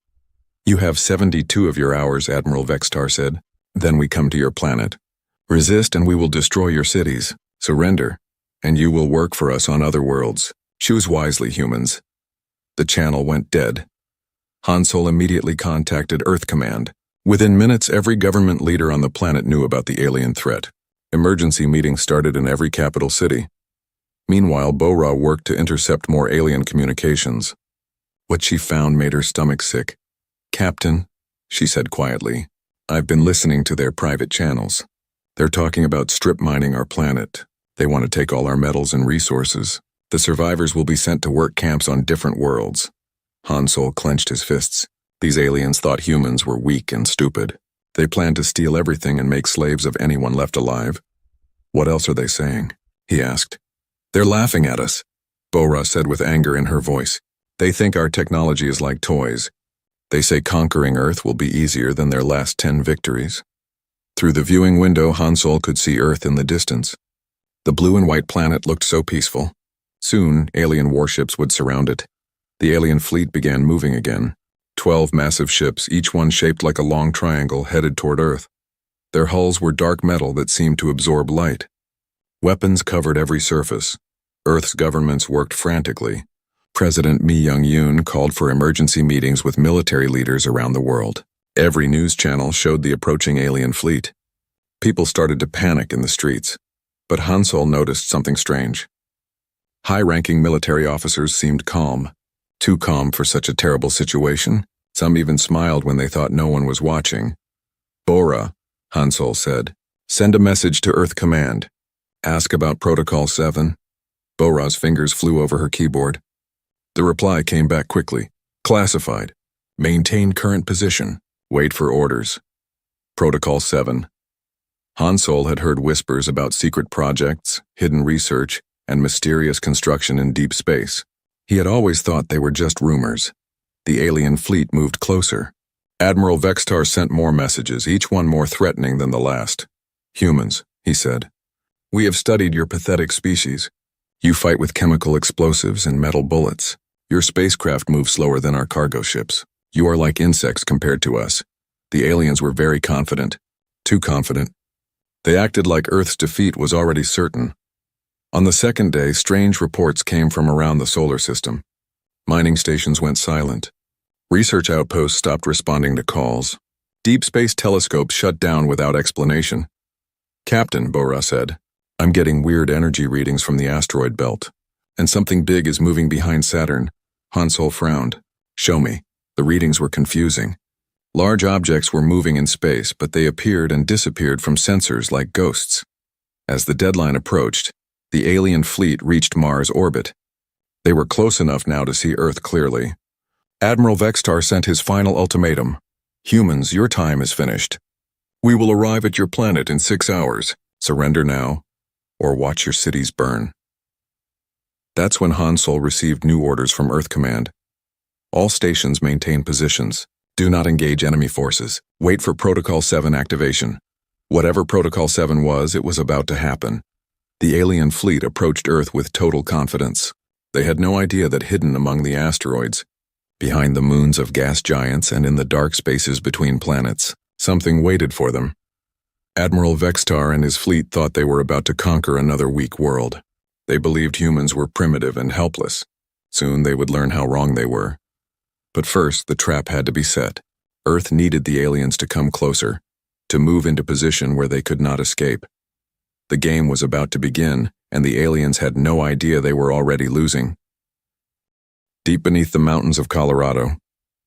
You have 72 of your hours, Admiral Vextar said. Then we come to your planet. Resist and we will destroy your cities. Surrender, and you will work for us on other worlds. Choose wisely, humans. The channel went dead. Han Sol immediately contacted Earth Command. Within minutes, every government leader on the planet knew about the alien threat. Emergency meetings started in every capital city. Meanwhile, Bo-Ra worked to intercept more alien communications. What she found made her stomach sick. Captain, she said quietly, I've been listening to their private channels. They're talking about strip mining our planet. They want to take all our metals and resources. The survivors will be sent to work camps on different worlds. Han Sol clenched his fists. These aliens thought humans were weak and stupid. They planned to steal everything and make slaves of anyone left alive. What else are they saying? He asked. They're laughing at us. Bora said with anger in her voice. They think our technology is like toys. They say conquering Earth will be easier than their last 10 victories. Through the viewing window, Hansol could see Earth in the distance. The blue and white planet looked so peaceful. Soon, alien warships would surround it. The alien fleet began moving again. 12 massive ships, each one shaped like a long triangle, headed toward Earth. Their hulls were dark metal that seemed to absorb light. Weapons covered every surface. Earth's governments worked frantically. President Mi Young-yoon called for emergency meetings with military leaders around the world. Every news channel showed the approaching alien fleet. People started to panic in the streets. But Hansol noticed something strange. High-ranking military officers seemed calm. Too calm for such a terrible situation. Some even smiled when they thought no one was watching. Bora, Hansol said, send a message to Earth Command. Ask about Protocol 7. Bora's fingers flew over her keyboard. The reply came back quickly. Classified. Maintain current position. Wait for orders. Protocol 7. Hansol had heard whispers about secret projects, hidden research, and mysterious construction in deep space. He had always thought they were just rumors. The alien fleet moved closer. Admiral Vextar sent more messages, each one more threatening than the last. Humans, he said. We have studied your pathetic species. You fight with chemical explosives and metal bullets. Your spacecraft move slower than our cargo ships. You are like insects compared to us. The aliens were very confident. Too confident. They acted like Earth's defeat was already certain. On the second day, strange reports came from around the solar system. Mining stations went silent. Research outposts stopped responding to calls. Deep space telescopes shut down without explanation. Captain, Bora said, I'm getting weird energy readings from the asteroid belt. And something big is moving behind Saturn. Hansol frowned. Show me. The readings were confusing. Large objects were moving in space, but they appeared and disappeared from sensors like ghosts. As the deadline approached, the alien fleet reached Mars' orbit. They were close enough now to see Earth clearly. Admiral Vextar sent his final ultimatum. Humans, your time is finished. We will arrive at your planet in 6 hours. Surrender now, or watch your cities burn. That's when Hansol received new orders from Earth Command. All stations maintain positions. Do not engage enemy forces. Wait for Protocol 7 activation. Whatever Protocol 7 was, it was about to happen. The alien fleet approached Earth with total confidence. They had no idea that hidden among the asteroids, behind the moons of gas giants and in the dark spaces between planets, something waited for them. Admiral Vextar and his fleet thought they were about to conquer another weak world. They believed humans were primitive and helpless. Soon they would learn how wrong they were. But first, the trap had to be set. Earth needed the aliens to come closer, to move into position where they could not escape. The game was about to begin, and the aliens had no idea they were already losing. Deep beneath the mountains of Colorado,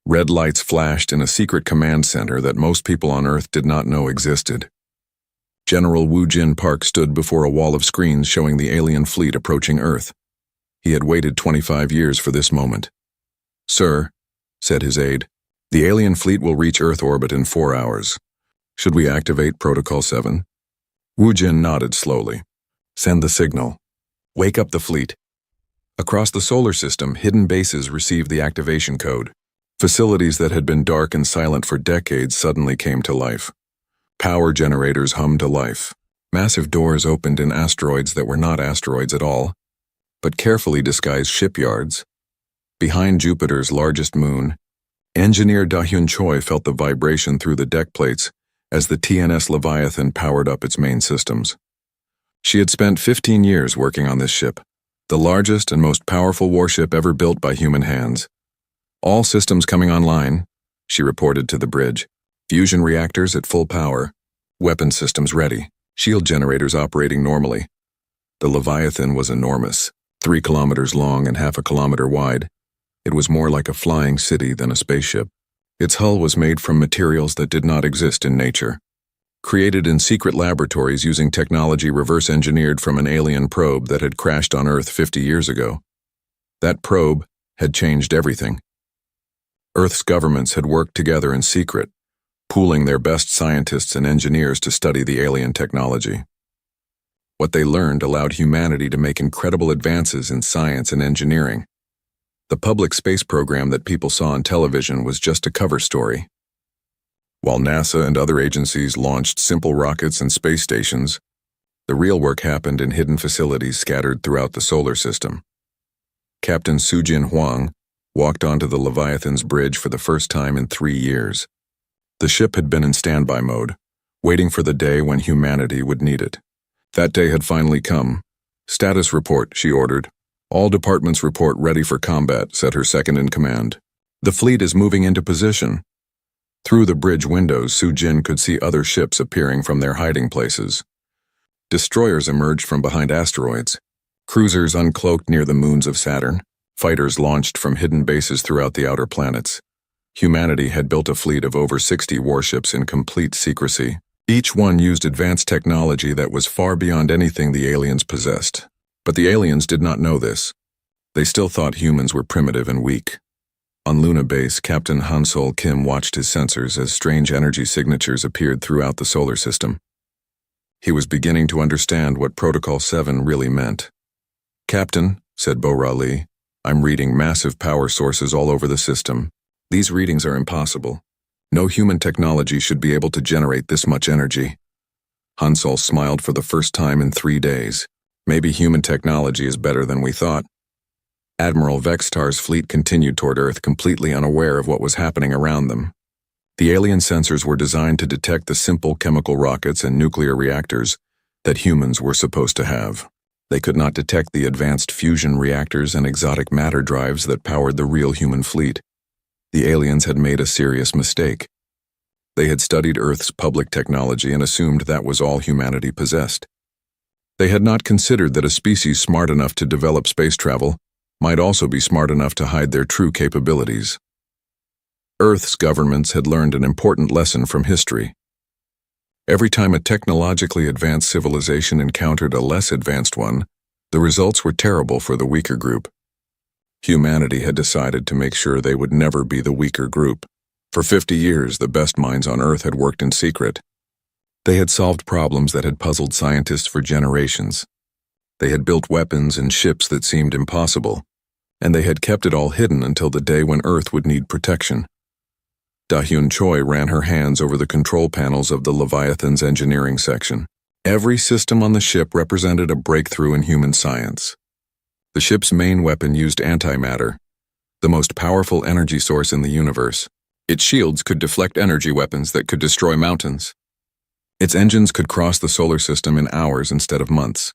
red lights flashed in a secret command center that most people on Earth did not know existed. General Woo Jin Park stood before a wall of screens showing the alien fleet approaching Earth. He had waited 25 years for this moment. Sir, said his aide, the alien fleet will reach Earth orbit in 4 hours. Should we activate Protocol 7? Woo Jin nodded slowly. Send the signal. Wake up the fleet. Across the solar system, hidden bases received the activation code. Facilities that had been dark and silent for decades suddenly came to life. Power generators hummed to life. Massive doors opened in asteroids that were not asteroids at all, but carefully disguised shipyards. Behind Jupiter's largest moon, engineer Da-hyun Choi felt the vibration through the deck plates as the TNS Leviathan powered up its main systems. She had spent 15 years working on this ship, the largest and most powerful warship ever built by human hands. All systems coming online, she reported to the bridge. Fusion reactors at full power, weapon systems ready, shield generators operating normally. The Leviathan was enormous, 3 kilometers long and half a kilometer wide. It was more like a flying city than a spaceship. Its hull was made from materials that did not exist in nature. Created in secret laboratories using technology reverse-engineered from an alien probe that had crashed on Earth 50 years ago. That probe had changed everything. Earth's governments had worked together in secret, pooling their best scientists and engineers to study the alien technology. What they learned allowed humanity to make incredible advances in science and engineering. The public space program that people saw on television was just a cover story. While NASA and other agencies launched simple rockets and space stations, the real work happened in hidden facilities scattered throughout the solar system. Captain Sujin Huang walked onto the Leviathan's bridge for the first time in 3 years. The ship had been in standby mode, waiting for the day when humanity would need it. That day had finally come. "Status report," she ordered. "All departments report ready for combat," said her second-in-command. "The fleet is moving into position." Through the bridge windows, Sujin could see other ships appearing from their hiding places. Destroyers emerged from behind asteroids, cruisers uncloaked near the moons of Saturn, fighters launched from hidden bases throughout the outer planets. Humanity had built a fleet of over 60 warships in complete secrecy. Each one used advanced technology that was far beyond anything the aliens possessed. But the aliens did not know this. They still thought humans were primitive and weak. On Luna Base, Captain Hansol Kim watched his sensors as strange energy signatures appeared throughout the solar system. He was beginning to understand what Protocol 7 really meant. "Captain," said Bo-Ra Lee, "I'm reading massive power sources all over the system. These readings are impossible. No human technology should be able to generate this much energy." Hansol smiled for the first time in 3 days. "Maybe human technology is better than we thought." Admiral Vextar's fleet continued toward Earth, completely unaware of what was happening around them. The alien sensors were designed to detect the simple chemical rockets and nuclear reactors that humans were supposed to have. They could not detect the advanced fusion reactors and exotic matter drives that powered the real human fleet. The aliens had made a serious mistake. They had studied Earth's public technology and assumed that was all humanity possessed. They had not considered that a species smart enough to develop space travel might also be smart enough to hide their true capabilities. Earth's governments had learned an important lesson from history. Every time a technologically advanced civilization encountered a less advanced one, the results were terrible for the weaker group. Humanity had decided to make sure they would never be the weaker group. For 50 years, the best minds on Earth had worked in secret. They had solved problems that had puzzled scientists for generations. They had built weapons and ships that seemed impossible, and they had kept it all hidden until the day when Earth would need protection. Da-Hyun Choi ran her hands over the control panels of the Leviathan's engineering section. Every system on the ship represented a breakthrough in human science. The ship's main weapon used antimatter, the most powerful energy source in the universe. Its shields could deflect energy weapons that could destroy mountains. Its engines could cross the solar system in hours instead of months.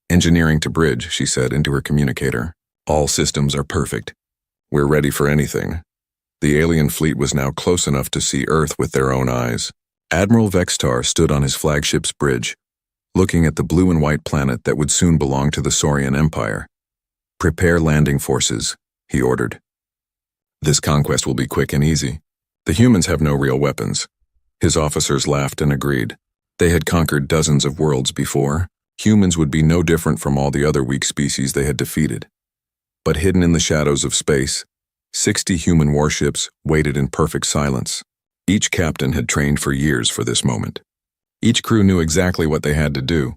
"Engineering to bridge," she said into her communicator. "All systems are perfect. We're ready for anything." The alien fleet was now close enough to see Earth with their own eyes. Admiral Vextar stood on his flagship's bridge, looking at the blue and white planet that would soon belong to the Saurian Empire. "Prepare landing forces," he ordered. "This conquest will be quick and easy. The humans have no real weapons." His officers laughed and agreed. They had conquered dozens of worlds before. Humans would be no different from all the other weak species they had defeated. But hidden in the shadows of space, 60 human warships waited in perfect silence. Each captain had trained for years for this moment. Each crew knew exactly what they had to do.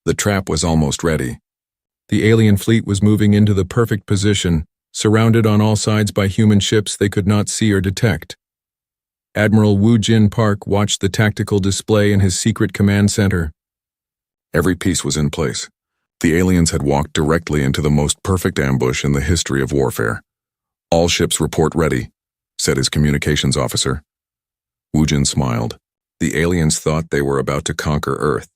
The trap was almost ready. The alien fleet was moving into the perfect position, surrounded on all sides by human ships they could not see or detect. Admiral Woo Jin Park watched the tactical display in his secret command center. Every piece was in place. The aliens had walked directly into the most perfect ambush in the history of warfare. "All ships report ready," said his communications officer. Woo Jin smiled. The aliens thought they were about to conquer Earth.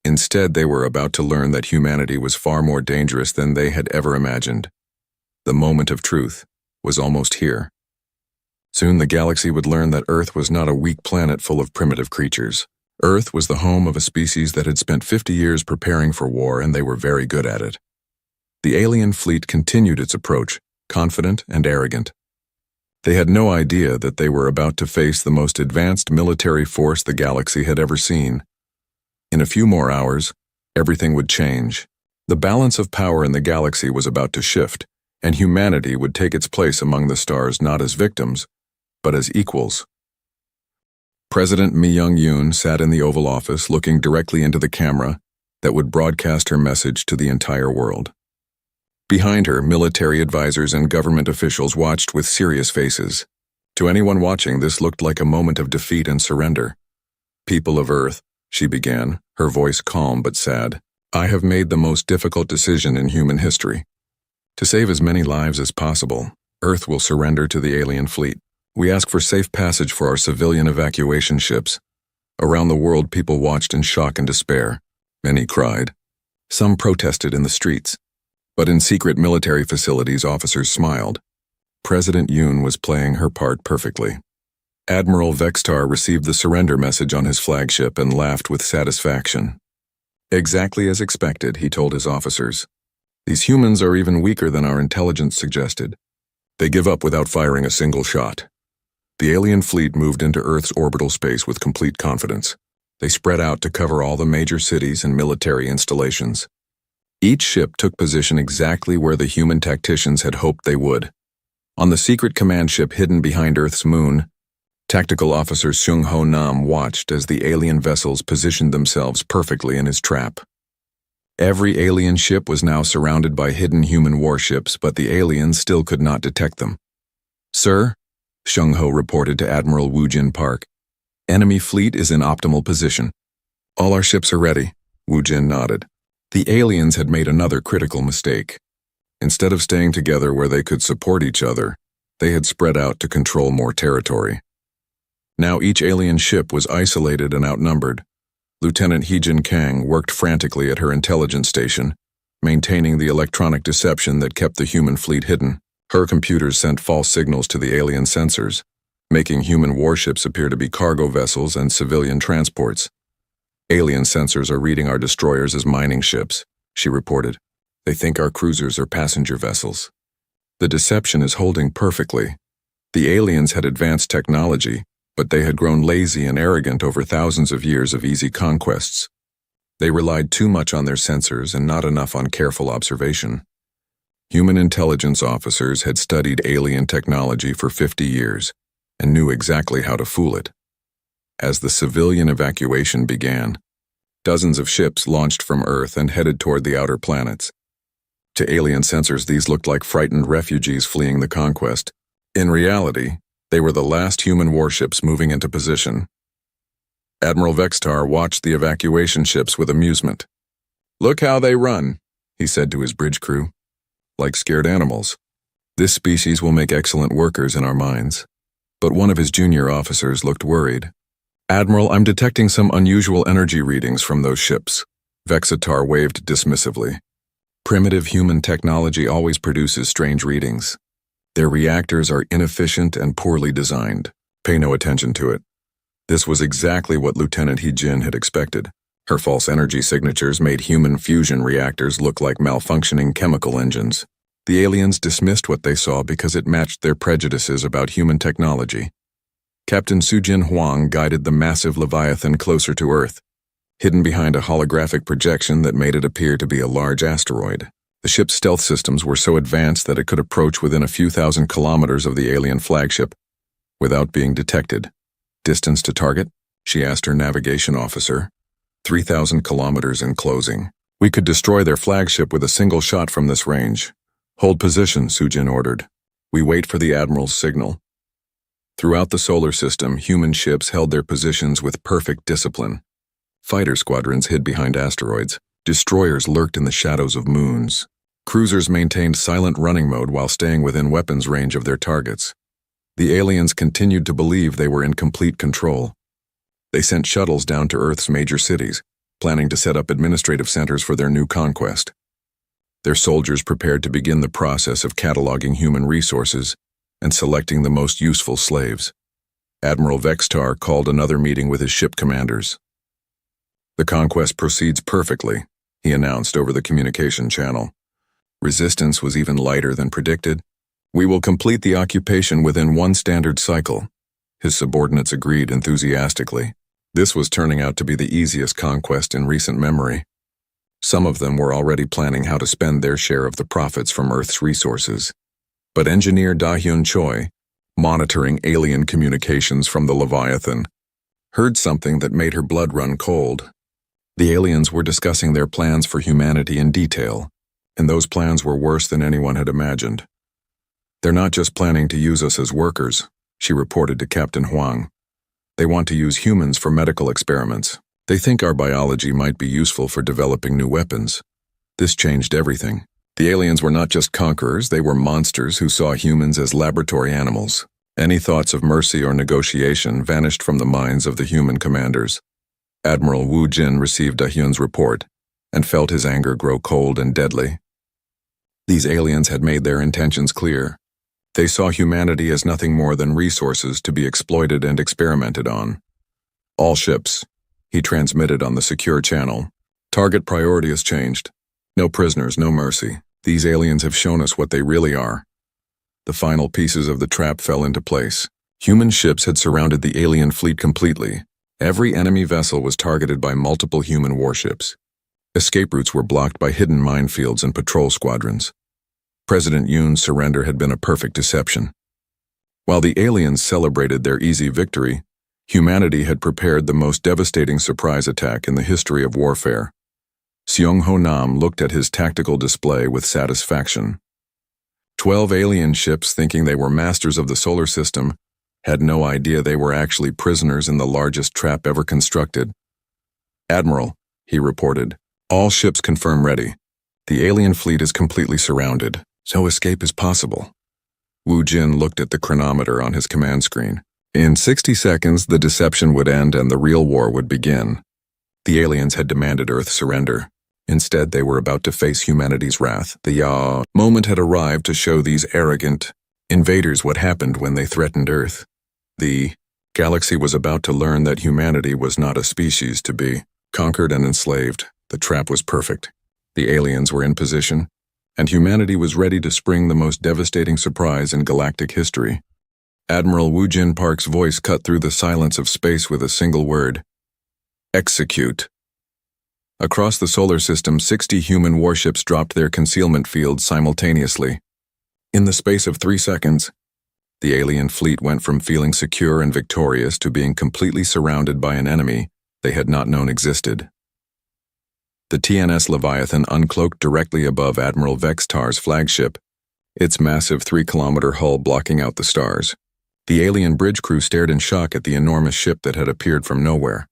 Instead, they were about to learn that humanity was far more dangerous than they had ever imagined. The moment of truth was almost here. Soon the galaxy would learn that Earth was not a weak planet full of primitive creatures. Earth was the home of a species that had spent 50 years preparing for war, and they were very good at it. The alien fleet continued its approach, confident and arrogant. They had no idea that they were about to face the most advanced military force the galaxy had ever seen. In a few more hours, everything would change. The balance of power in the galaxy was about to shift, and humanity would take its place among the stars not as victims, but as equals. President Mi Young-yoon sat in the Oval Office looking directly into the camera, that would broadcast her message to the entire world. Behind her, military advisors and government officials watched with serious faces. To anyone watching, this looked like a moment of defeat and surrender. "People of Earth," she began, her voice calm but sad, "I have made the most difficult decision in human history. To save as many lives as possible, Earth will surrender to the alien fleet. We ask for safe passage for our civilian evacuation ships." Around the world, people watched in shock and despair. Many cried. Some protested in the streets. But in secret military facilities, officers smiled. President Yoon was playing her part perfectly. Admiral Vextar received the surrender message on his flagship and laughed with satisfaction. "Exactly as expected," he told his officers. "These humans are even weaker than our intelligence suggested. They give up without firing a single shot." The alien fleet moved into Earth's orbital space with complete confidence. They spread out to cover all the major cities and military installations. Each ship took position exactly where the human tacticians had hoped they would. On the secret command ship hidden behind Earth's moon, Tactical Officer Seung Ho Nam watched as the alien vessels positioned themselves perfectly in his trap. Every alien ship was now surrounded by hidden human warships, but the aliens still could not detect them. "Sir," Seung Ho reported to Admiral Woo Jin Park, "enemy fleet is in optimal position." "All our ships are ready," Woo Jin nodded. The aliens had made another critical mistake. Instead of staying together where they could support each other, they had spread out to control more territory. Now each alien ship was isolated and outnumbered. Lieutenant Heejin Kang worked frantically at her intelligence station, maintaining the electronic deception that kept the human fleet hidden. Her computers sent false signals to the alien sensors, making human warships appear to be cargo vessels and civilian transports. "Alien sensors are reading our destroyers as mining ships," she reported. "They think our cruisers are passenger vessels." The deception is holding perfectly. The aliens had advanced technology, but they had grown lazy and arrogant over thousands of years of easy conquests. They relied too much on their sensors and not enough on careful observation. Human intelligence officers had studied alien technology for 50 years and knew exactly how to fool it. As the civilian evacuation began, dozens of ships launched from Earth and headed toward the outer planets. To alien sensors, these looked like frightened refugees fleeing the conquest. In reality, they were the last human warships moving into position. Admiral Vextar watched the evacuation ships with amusement. "Look how they run," he said to his bridge crew. "Like scared animals. This species will make excellent workers in our mines." But one of his junior officers looked worried. "Admiral, I'm detecting some unusual energy readings from those ships." Vexatar waved dismissively. "Primitive human technology always produces strange readings. Their reactors are inefficient and poorly designed. Pay no attention to it." This was exactly what Lieutenant Heejin had expected. Her false energy signatures made human fusion reactors look like malfunctioning chemical engines. The aliens dismissed what they saw because it matched their prejudices about human technology. Captain Sujin Huang guided the massive Leviathan closer to Earth, hidden behind a holographic projection that made it appear to be a large asteroid. The ship's stealth systems were so advanced that it could approach within a few thousand kilometers of the alien flagship without being detected. "Distance to target?" she asked her navigation officer. 3,000 kilometers in closing. "We could destroy their flagship with a single shot from this range." "Hold position," Sujin ordered. "We wait for the Admiral's signal." Throughout the solar system, human ships held their positions with perfect discipline. Fighter squadrons hid behind asteroids. Destroyers lurked in the shadows of moons. Cruisers maintained silent running mode while staying within weapons range of their targets. The aliens continued to believe they were in complete control. They sent shuttles down to Earth's major cities, planning to set up administrative centers for their new conquest. Their soldiers prepared to begin the process of cataloging human resources and selecting the most useful slaves. Admiral Vextar called another meeting with his ship commanders. "The conquest proceeds perfectly," he announced over the communication channel. "Resistance was even lighter than predicted. We will complete the occupation within one standard cycle." His subordinates agreed enthusiastically. This was turning out to be the easiest conquest in recent memory. Some of them were already planning how to spend their share of the profits from Earth's resources. But engineer Da-hyun Choi, monitoring alien communications from the Leviathan, heard something that made her blood run cold. The aliens were discussing their plans for humanity in detail, and those plans were worse than anyone had imagined. "They're not just planning to use us as workers," she reported to Captain Huang. "They want to use humans for medical experiments. They think our biology might be useful for developing new weapons." This changed everything. The aliens were not just conquerors, they were monsters who saw humans as laboratory animals. Any thoughts of mercy or negotiation vanished from the minds of the human commanders. Admiral Wu Jin received Dahyun's report and felt his anger grow cold and deadly. These aliens had made their intentions clear. They saw humanity as nothing more than resources to be exploited and experimented on. "All ships," he transmitted on the secure channel. "Target priority has changed. No prisoners, no mercy. These aliens have shown us what they really are." The final pieces of the trap fell into place. Human ships had surrounded the alien fleet completely. Every enemy vessel was targeted by multiple human warships. Escape routes were blocked by hidden minefields and patrol squadrons. President Yoon's surrender had been a perfect deception. While the aliens celebrated their easy victory, humanity had prepared the most devastating surprise attack in the history of warfare. Seong-ho Nam looked at his tactical display with satisfaction. 12 alien ships, thinking they were masters of the solar system, had no idea they were actually prisoners in the largest trap ever constructed. "Admiral," he reported, "all ships confirm ready. The alien fleet is completely surrounded. No escape is possible." Wu Jin looked at the chronometer on his command screen. In 60 seconds, the deception would end and the real war would begin. The aliens had demanded Earth's surrender. Instead, they were about to face humanity's wrath. The moment had arrived to show these arrogant invaders what happened when they threatened Earth. The galaxy was about to learn that humanity was not a species to be conquered and enslaved. The trap was perfect. The aliens were in position, and humanity was ready to spring the most devastating surprise in galactic history. Admiral Wu Jin Park's voice cut through the silence of space with a single word: "Execute." Across the solar system, 60 human warships dropped their concealment fields simultaneously. In the space of 3 seconds, the alien fleet went from feeling secure and victorious to being completely surrounded by an enemy they had not known existed. The TNS Leviathan uncloaked directly above Admiral Vextar's flagship, its massive 3-kilometer hull blocking out the stars. The alien bridge crew stared in shock at the enormous ship that had appeared from nowhere.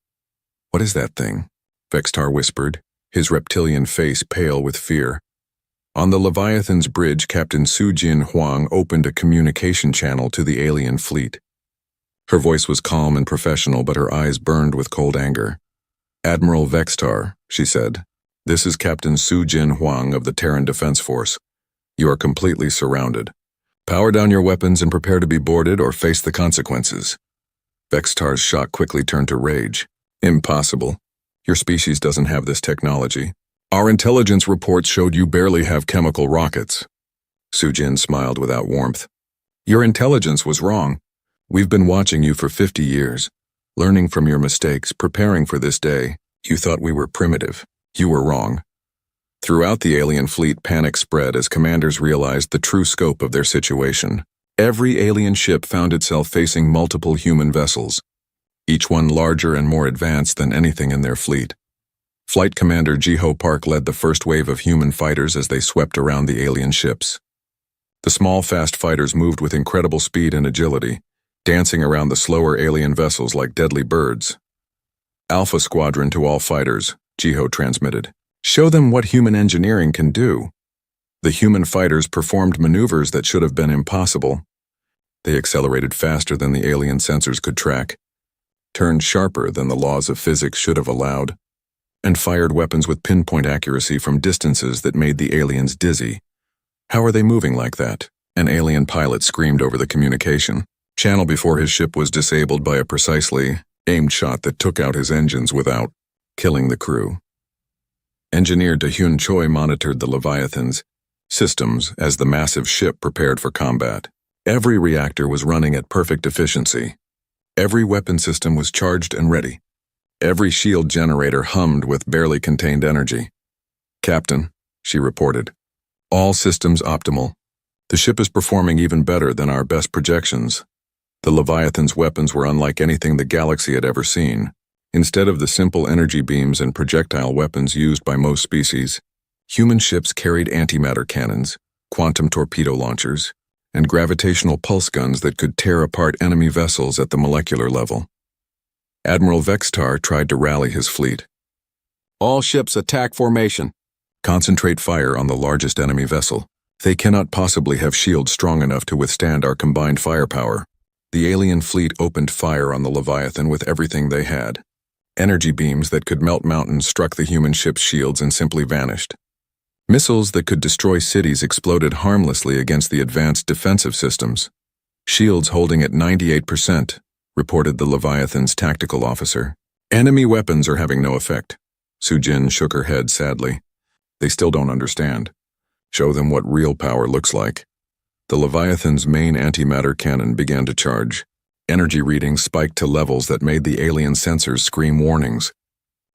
"What is that thing?" Vextar whispered, his reptilian face pale with fear. On the Leviathan's bridge, Captain Su-Jin Huang opened a communication channel to the alien fleet. Her voice was calm and professional, but her eyes burned with cold anger. "Admiral Vextar," she said, "this is Captain Su-Jin Huang of the Terran Defense Force. You are completely surrounded. Power down your weapons and prepare to be boarded or face the consequences." Vextar's shock quickly turned to rage. "Impossible. Your species doesn't have this technology. Our intelligence reports showed you barely have chemical rockets." Su-Jin smiled without warmth. "Your intelligence was wrong. We've been watching you for 50 years, learning from your mistakes, preparing for this day. You thought we were primitive. You were wrong." Throughout the alien fleet, panic spread as commanders realized the true scope of their situation. Every alien ship found itself facing multiple human vessels, each one larger and more advanced than anything in their fleet. Flight Commander Ji-ho Park led the first wave of human fighters as they swept around the alien ships. The small, fast fighters moved with incredible speed and agility, dancing around the slower alien vessels like deadly birds. "Alpha Squadron to all fighters," Ji-ho transmitted. "Show them what human engineering can do." The human fighters performed maneuvers that should have been impossible. They accelerated faster than the alien sensors could track, turned sharper than the laws of physics should have allowed, and fired weapons with pinpoint accuracy from distances that made the aliens dizzy. "How are they moving like that?" An alien pilot screamed over the communication channel before his ship was disabled by a precisely aimed shot that took out his engines without killing the crew. Engineer Da-Hyun Choi monitored the Leviathan's systems as the massive ship prepared for combat. Every reactor was running at perfect efficiency. Every weapon system was charged and ready. Every shield generator hummed with barely contained energy. "Captain," she reported, "all systems optimal. The ship is performing even better than our best projections." The Leviathan's weapons were unlike anything the galaxy had ever seen. Instead of the simple energy beams and projectile weapons used by most species, human ships carried antimatter cannons, quantum torpedo launchers, and gravitational pulse guns that could tear apart enemy vessels at the molecular level. Admiral Vextar tried to rally his fleet. "All ships attack formation. Concentrate fire on the largest enemy vessel. They cannot possibly have shields strong enough to withstand our combined firepower." The alien fleet opened fire on the Leviathan with everything they had. Energy beams that could melt mountains struck the human ship's shields and simply vanished. Missiles that could destroy cities exploded harmlessly against the advanced defensive systems. "Shields holding at 98%, reported the Leviathan's tactical officer. "Enemy weapons are having no effect." Sujin shook her head sadly. "They still don't understand. Show them what real power looks like." The Leviathan's main antimatter cannon began to charge. Energy readings spiked to levels that made the alien sensors scream warnings.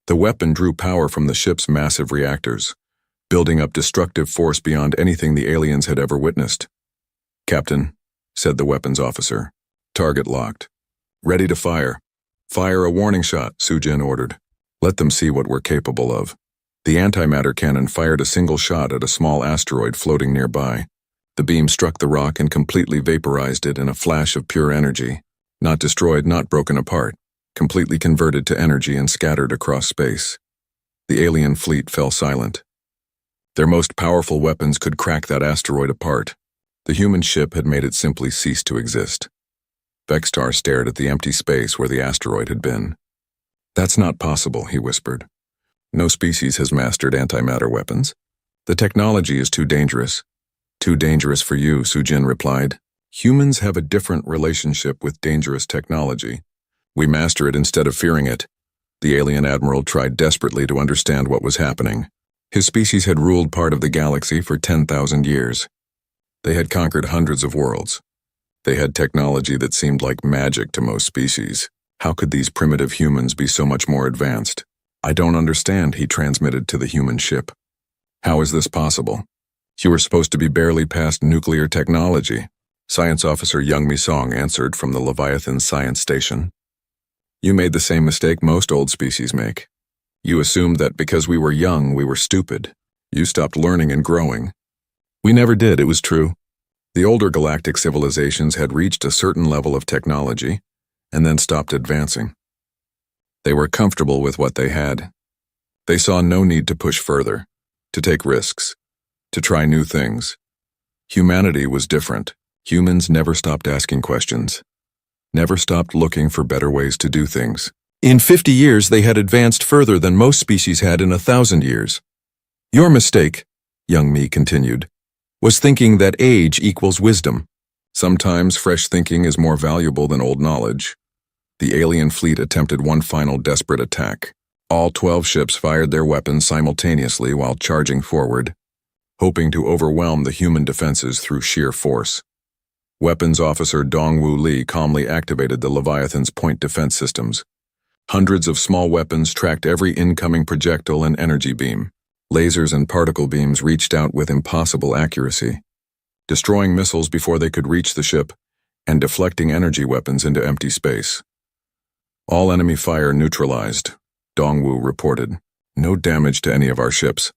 The weapon drew power from the ship's massive reactors, building up destructive force beyond anything the aliens had ever witnessed. "Captain," said the weapons officer. "Target locked. Ready to fire." "Fire a warning shot," Sujin ordered. "Let them see what we're capable of." The antimatter cannon fired a single shot at a small asteroid floating nearby. The beam struck the rock and completely vaporized it in a flash of pure energy. Not destroyed, not broken apart, completely converted to energy and scattered across space. The alien fleet fell silent. Their most powerful weapons could crack that asteroid apart. The human ship had made it simply cease to exist. Vextar stared at the empty space where the asteroid had been. "That's not possible," he whispered. "No species has mastered antimatter weapons. The technology is too dangerous." "Too dangerous for you," Sujin replied. "Humans have a different relationship with dangerous technology. We master it instead of fearing it." The alien admiral tried desperately to understand what was happening. His species had ruled part of the galaxy for 10,000 years. They had conquered hundreds of worlds. They had technology that seemed like magic to most species. How could these primitive humans be so much more advanced? "I don't understand," he transmitted to the human ship. "How is this possible? You were supposed to be barely past nuclear technology." Science Officer Young Mi-song answered from the Leviathan Science Station. "You made the same mistake most old species make. You assumed that because we were young, we were stupid. You stopped learning and growing. We never did, it was true. The older galactic civilizations had reached a certain level of technology and then stopped advancing. They were comfortable with what they had. They saw no need to push further, to take risks, to try new things. Humanity was different. Humans never stopped asking questions, never stopped looking for better ways to do things. In 50 years, they had advanced further than most species had in 1,000 years. Your mistake," Young Mi continued, "was thinking that age equals wisdom. Sometimes fresh thinking is more valuable than old knowledge." The alien fleet attempted one final desperate attack. All 12 ships fired their weapons simultaneously while charging forward, hoping to overwhelm the human defenses through sheer force. Weapons Officer Dongwu Li calmly activated the Leviathan's point defense systems. Hundreds of small weapons tracked every incoming projectile and energy beam. Lasers and particle beams reached out with impossible accuracy, destroying missiles before they could reach the ship and deflecting energy weapons into empty space. "All enemy fire neutralized," Dongwu reported. "No damage to any of our ships."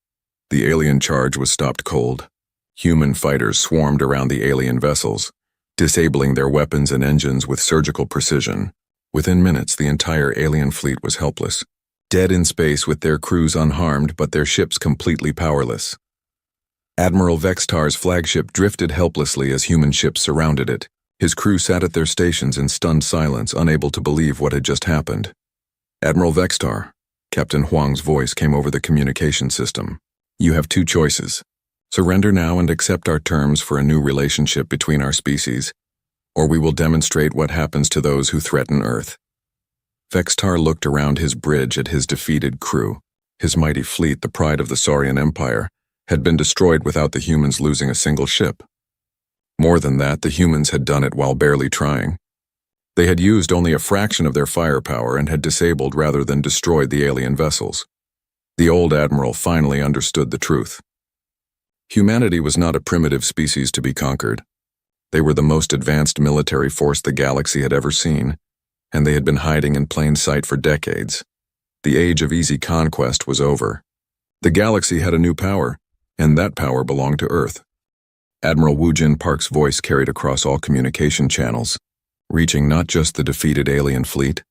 The alien charge was stopped cold. Human fighters swarmed around the alien vessels, disabling their weapons and engines with surgical precision. Within minutes, the entire alien fleet was helpless, dead in space with their crews unharmed but their ships completely powerless. Admiral Vextar's flagship drifted helplessly as human ships surrounded it. His crew sat at their stations in stunned silence, unable to believe what had just happened. "Admiral Vextar," Captain Huang's voice came over the communication system. "You have two choices. Surrender now and accept our terms for a new relationship between our species, or we will demonstrate what happens to those who threaten Earth." Vextar looked around his bridge at his defeated crew. His mighty fleet, the pride of the Saurian Empire, had been destroyed without the humans losing a single ship. More than that, the humans had done it while barely trying. They had used only a fraction of their firepower and had disabled rather than destroyed the alien vessels. The old admiral finally understood the truth. Humanity was not a primitive species to be conquered. They were the most advanced military force the galaxy had ever seen, and they had been hiding in plain sight for decades. The age of easy conquest was over. The galaxy had a new power, and that power belonged to Earth. Admiral Woojin Park's voice carried across all communication channels, reaching not just the defeated alien fleet,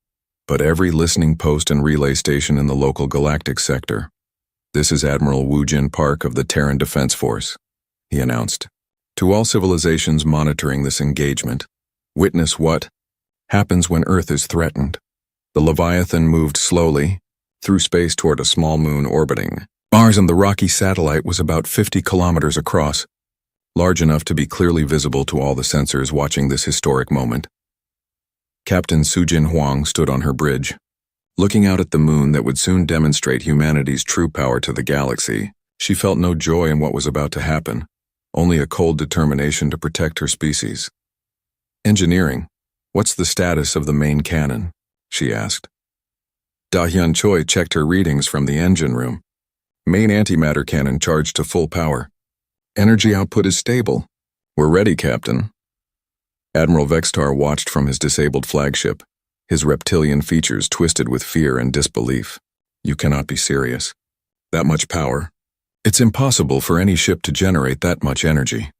but every listening post and relay station in the local galactic sector. "This is Admiral Woojin Park of the Terran Defense Force," he announced. "To all civilizations monitoring this engagement, witness what happens when Earth is threatened." The Leviathan moved slowly through space toward a small moon orbiting Mars, and the rocky satellite was about 50 kilometers across, large enough to be clearly visible to all the sensors watching this historic moment. Captain Sujin Huang stood on her bridge, looking out at the moon that would soon demonstrate humanity's true power to the galaxy. She felt no joy in what was about to happen, only a cold determination to protect her species. "Engineering, what's the status of the main cannon?" she asked. Da Hyun Choi checked her readings from the engine room. "Main antimatter cannon charged to full power. Energy output is stable. We're ready, Captain." Admiral Vextar watched from his disabled flagship, his reptilian features twisted with fear and disbelief. "You cannot be serious. That much power. It's impossible for any ship to generate that much energy."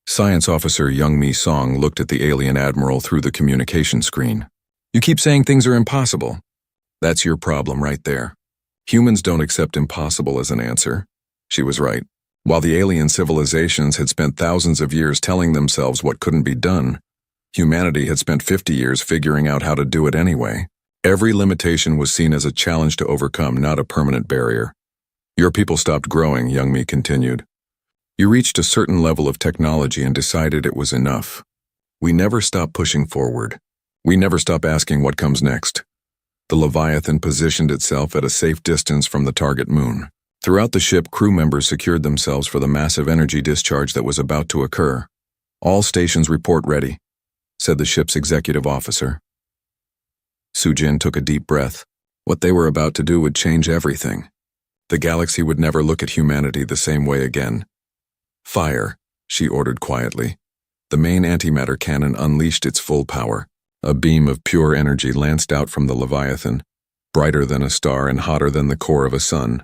Science Officer Young Mi Song looked at the alien admiral through the communication screen. "You keep saying things are impossible. That's your problem right there. Humans don't accept impossible as an answer." She was right. While the alien civilizations had spent thousands of years telling themselves what couldn't be done, humanity had spent 50 years figuring out how to do it anyway. Every limitation was seen as a challenge to overcome, not a permanent barrier. "Your people stopped growing," Young Mi continued. "You reached a certain level of technology and decided it was enough. We never stop pushing forward. We never stop asking what comes next." The Leviathan positioned itself at a safe distance from the target moon. Throughout the ship, crew members secured themselves for the massive energy discharge that was about to occur. "All stations report ready," said the ship's executive officer. Sujin took a deep breath. What they were about to do would change everything. The galaxy would never look at humanity the same way again. "Fire," she ordered quietly. The main antimatter cannon unleashed its full power. A beam of pure energy lanced out from the Leviathan, brighter than a star and hotter than the core of a sun.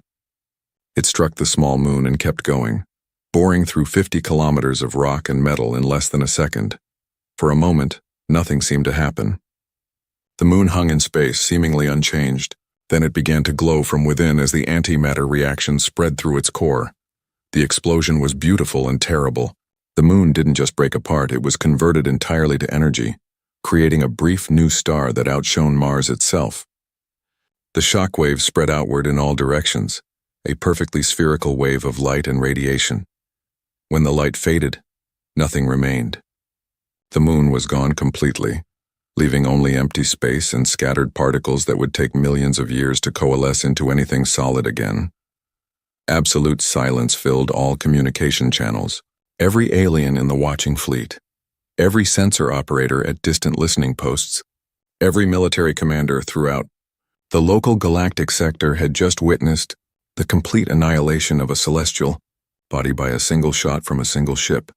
It struck the small moon and kept going, boring through 50 kilometers of rock and metal in less than a second. For a moment, nothing seemed to happen. The moon hung in space, seemingly unchanged. Then it began to glow from within as the antimatter reaction spread through its core. The explosion was beautiful and terrible. The moon didn't just break apart, it was converted entirely to energy, creating a brief new star that outshone Mars itself. The shock waves spread outward in all directions, a perfectly spherical wave of light and radiation. When the light faded, nothing remained. The moon was gone completely, leaving only empty space and scattered particles that would take millions of years to coalesce into anything solid again. Absolute silence filled all communication channels. Every alien in the watching fleet, every sensor operator at distant listening posts, every military commander throughout the local galactic sector had just witnessed the complete annihilation of a celestial body by a single shot from a single ship.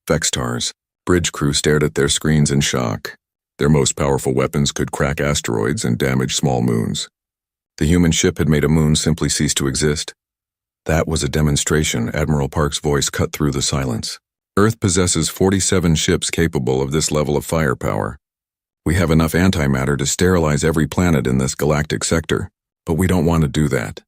Vextar's bridge crew stared at their screens in shock. Their most powerful weapons could crack asteroids and damage small moons. The human ship had made a moon simply cease to exist. That was a demonstration. Admiral Park's voice cut through the silence. "Earth possesses 47 ships capable of this level of firepower. We have enough antimatter to sterilize every planet in this galactic sector, but we don't want to do that."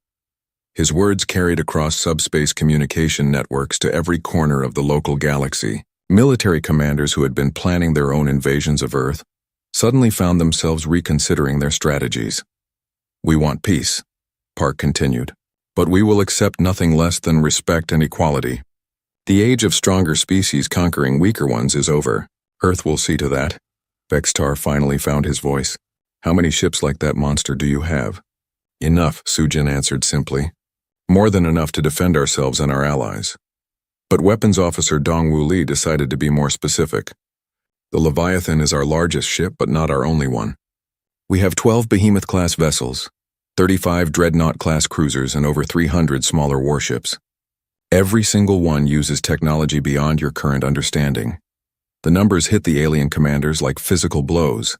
His words carried across subspace communication networks to every corner of the local galaxy. Military commanders who had been planning their own invasions of Earth suddenly found themselves reconsidering their strategies. "We want peace," Park continued, "but we will accept nothing less than respect and equality. The age of stronger species conquering weaker ones is over. Earth will see to that." Vextar finally found his voice. "How many ships like that monster do you have?" "Enough," Sujin answered simply. "More than enough to defend ourselves and our allies." But Weapons Officer Dongwu Li decided to be more specific. "The Leviathan is our largest ship, but not our only one. We have 12 Behemoth-class vessels, 35 Dreadnought-class cruisers, and over 300 smaller warships. Every single one uses technology beyond your current understanding. The numbers hit the alien commanders like physical blows.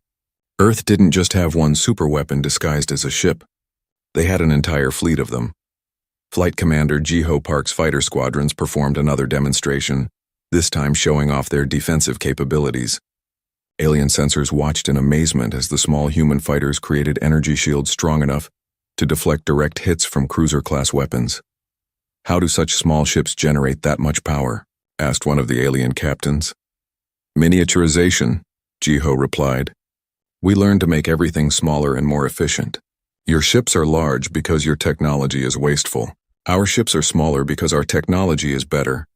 Earth didn't just have one superweapon disguised as a ship. They had an entire fleet of them. Flight Commander Jiho Park's fighter squadrons performed another demonstration, this time showing off their defensive capabilities. Alien sensors watched in amazement as the small human fighters created energy shields strong enough to deflect direct hits from cruiser-class weapons. "How do such small ships generate that much power?" asked one of the alien captains. "Miniaturization," Jiho replied. "We learned to make everything smaller and more efficient. Your ships are large because your technology is wasteful. Our ships are smaller because our technology is better."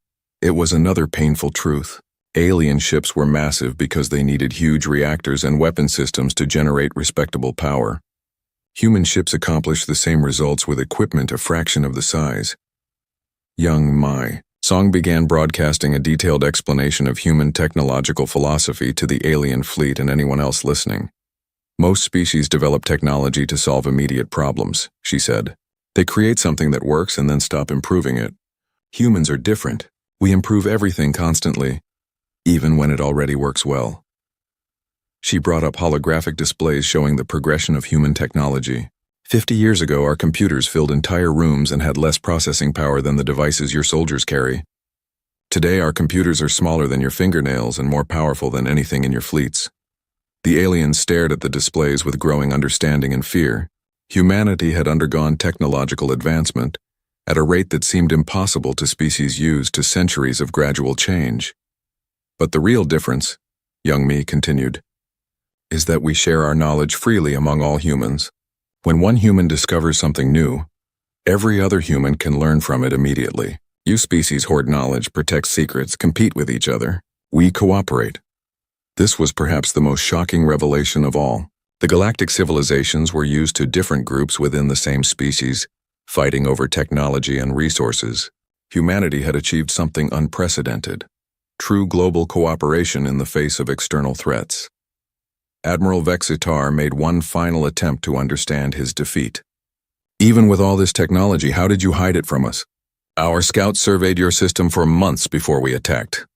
It was another painful truth. Alien ships were massive because they needed huge reactors and weapon systems to generate respectable power. Human ships accomplished the same results with equipment a fraction of the size. Young Mai Song began broadcasting a detailed explanation of human technological philosophy to the alien fleet and anyone else listening. "Most species develop technology to solve immediate problems," she said. "They create something that works and then stop improving it. Humans are different. We improve everything constantly, even when it already works well." She brought up holographic displays showing the progression of human technology. 50 years ago, our computers filled entire rooms and had less processing power than the devices your soldiers carry. Today, our computers are smaller than your fingernails and more powerful than anything in your fleets. The aliens stared at the displays with growing understanding and fear. Humanity had undergone technological advancement at a rate that seemed impossible to species used to centuries of gradual change. But the real difference, Young Mi continued, is that we share our knowledge freely among all humans. When one human discovers something new, every other human can learn from it immediately. You species hoard knowledge, protect secrets, compete with each other. We cooperate. This was perhaps the most shocking revelation of all. The galactic civilizations were used to different groups within the same species, fighting over technology and resources. Humanity had achieved something unprecedented: true global cooperation in the face of external threats. Admiral Vexitar made one final attempt to understand his defeat. "Even with all this technology, how did you hide it from us?" "Our scouts surveyed your system for months before we attacked,"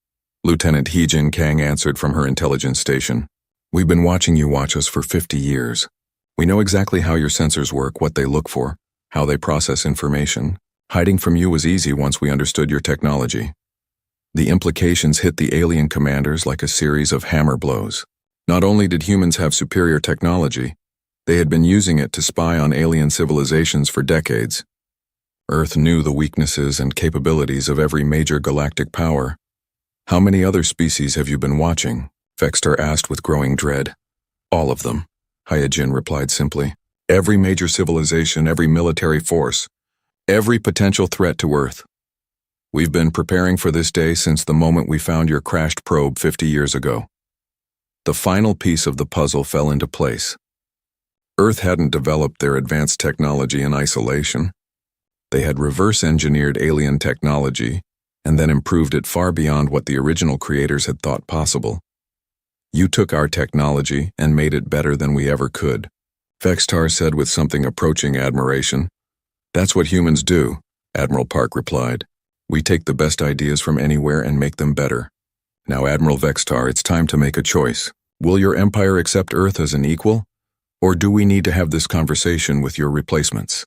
Lieutenant Heejin Kang answered from her intelligence station. "We've been watching you watch us for 50 years. We know exactly how your sensors work, what they look for, how they process information. Hiding from you was easy once we understood your technology." The implications hit the alien commanders like a series of hammer blows. Not only did humans have superior technology, they had been using it to spy on alien civilizations for decades. Earth knew the weaknesses and capabilities of every major galactic power. "How many other species have you been watching?" Vextar asked with growing dread. "All of them," Hyojin replied simply. "Every major civilization, every military force, every potential threat to Earth. We've been preparing for this day since the moment we found your crashed probe 50 years ago." The final piece of the puzzle fell into place. Earth hadn't developed their advanced technology in isolation. They had reverse-engineered alien technology and then improved it far beyond what the original creators had thought possible. "You took our technology and made it better than we ever could," Vextar said with something approaching admiration. "That's what humans do," Admiral Park replied. "We take the best ideas from anywhere and make them better. Now, Admiral Vextar, it's time to make a choice. Will your empire accept Earth as an equal, or do we need to have this conversation with your replacements?"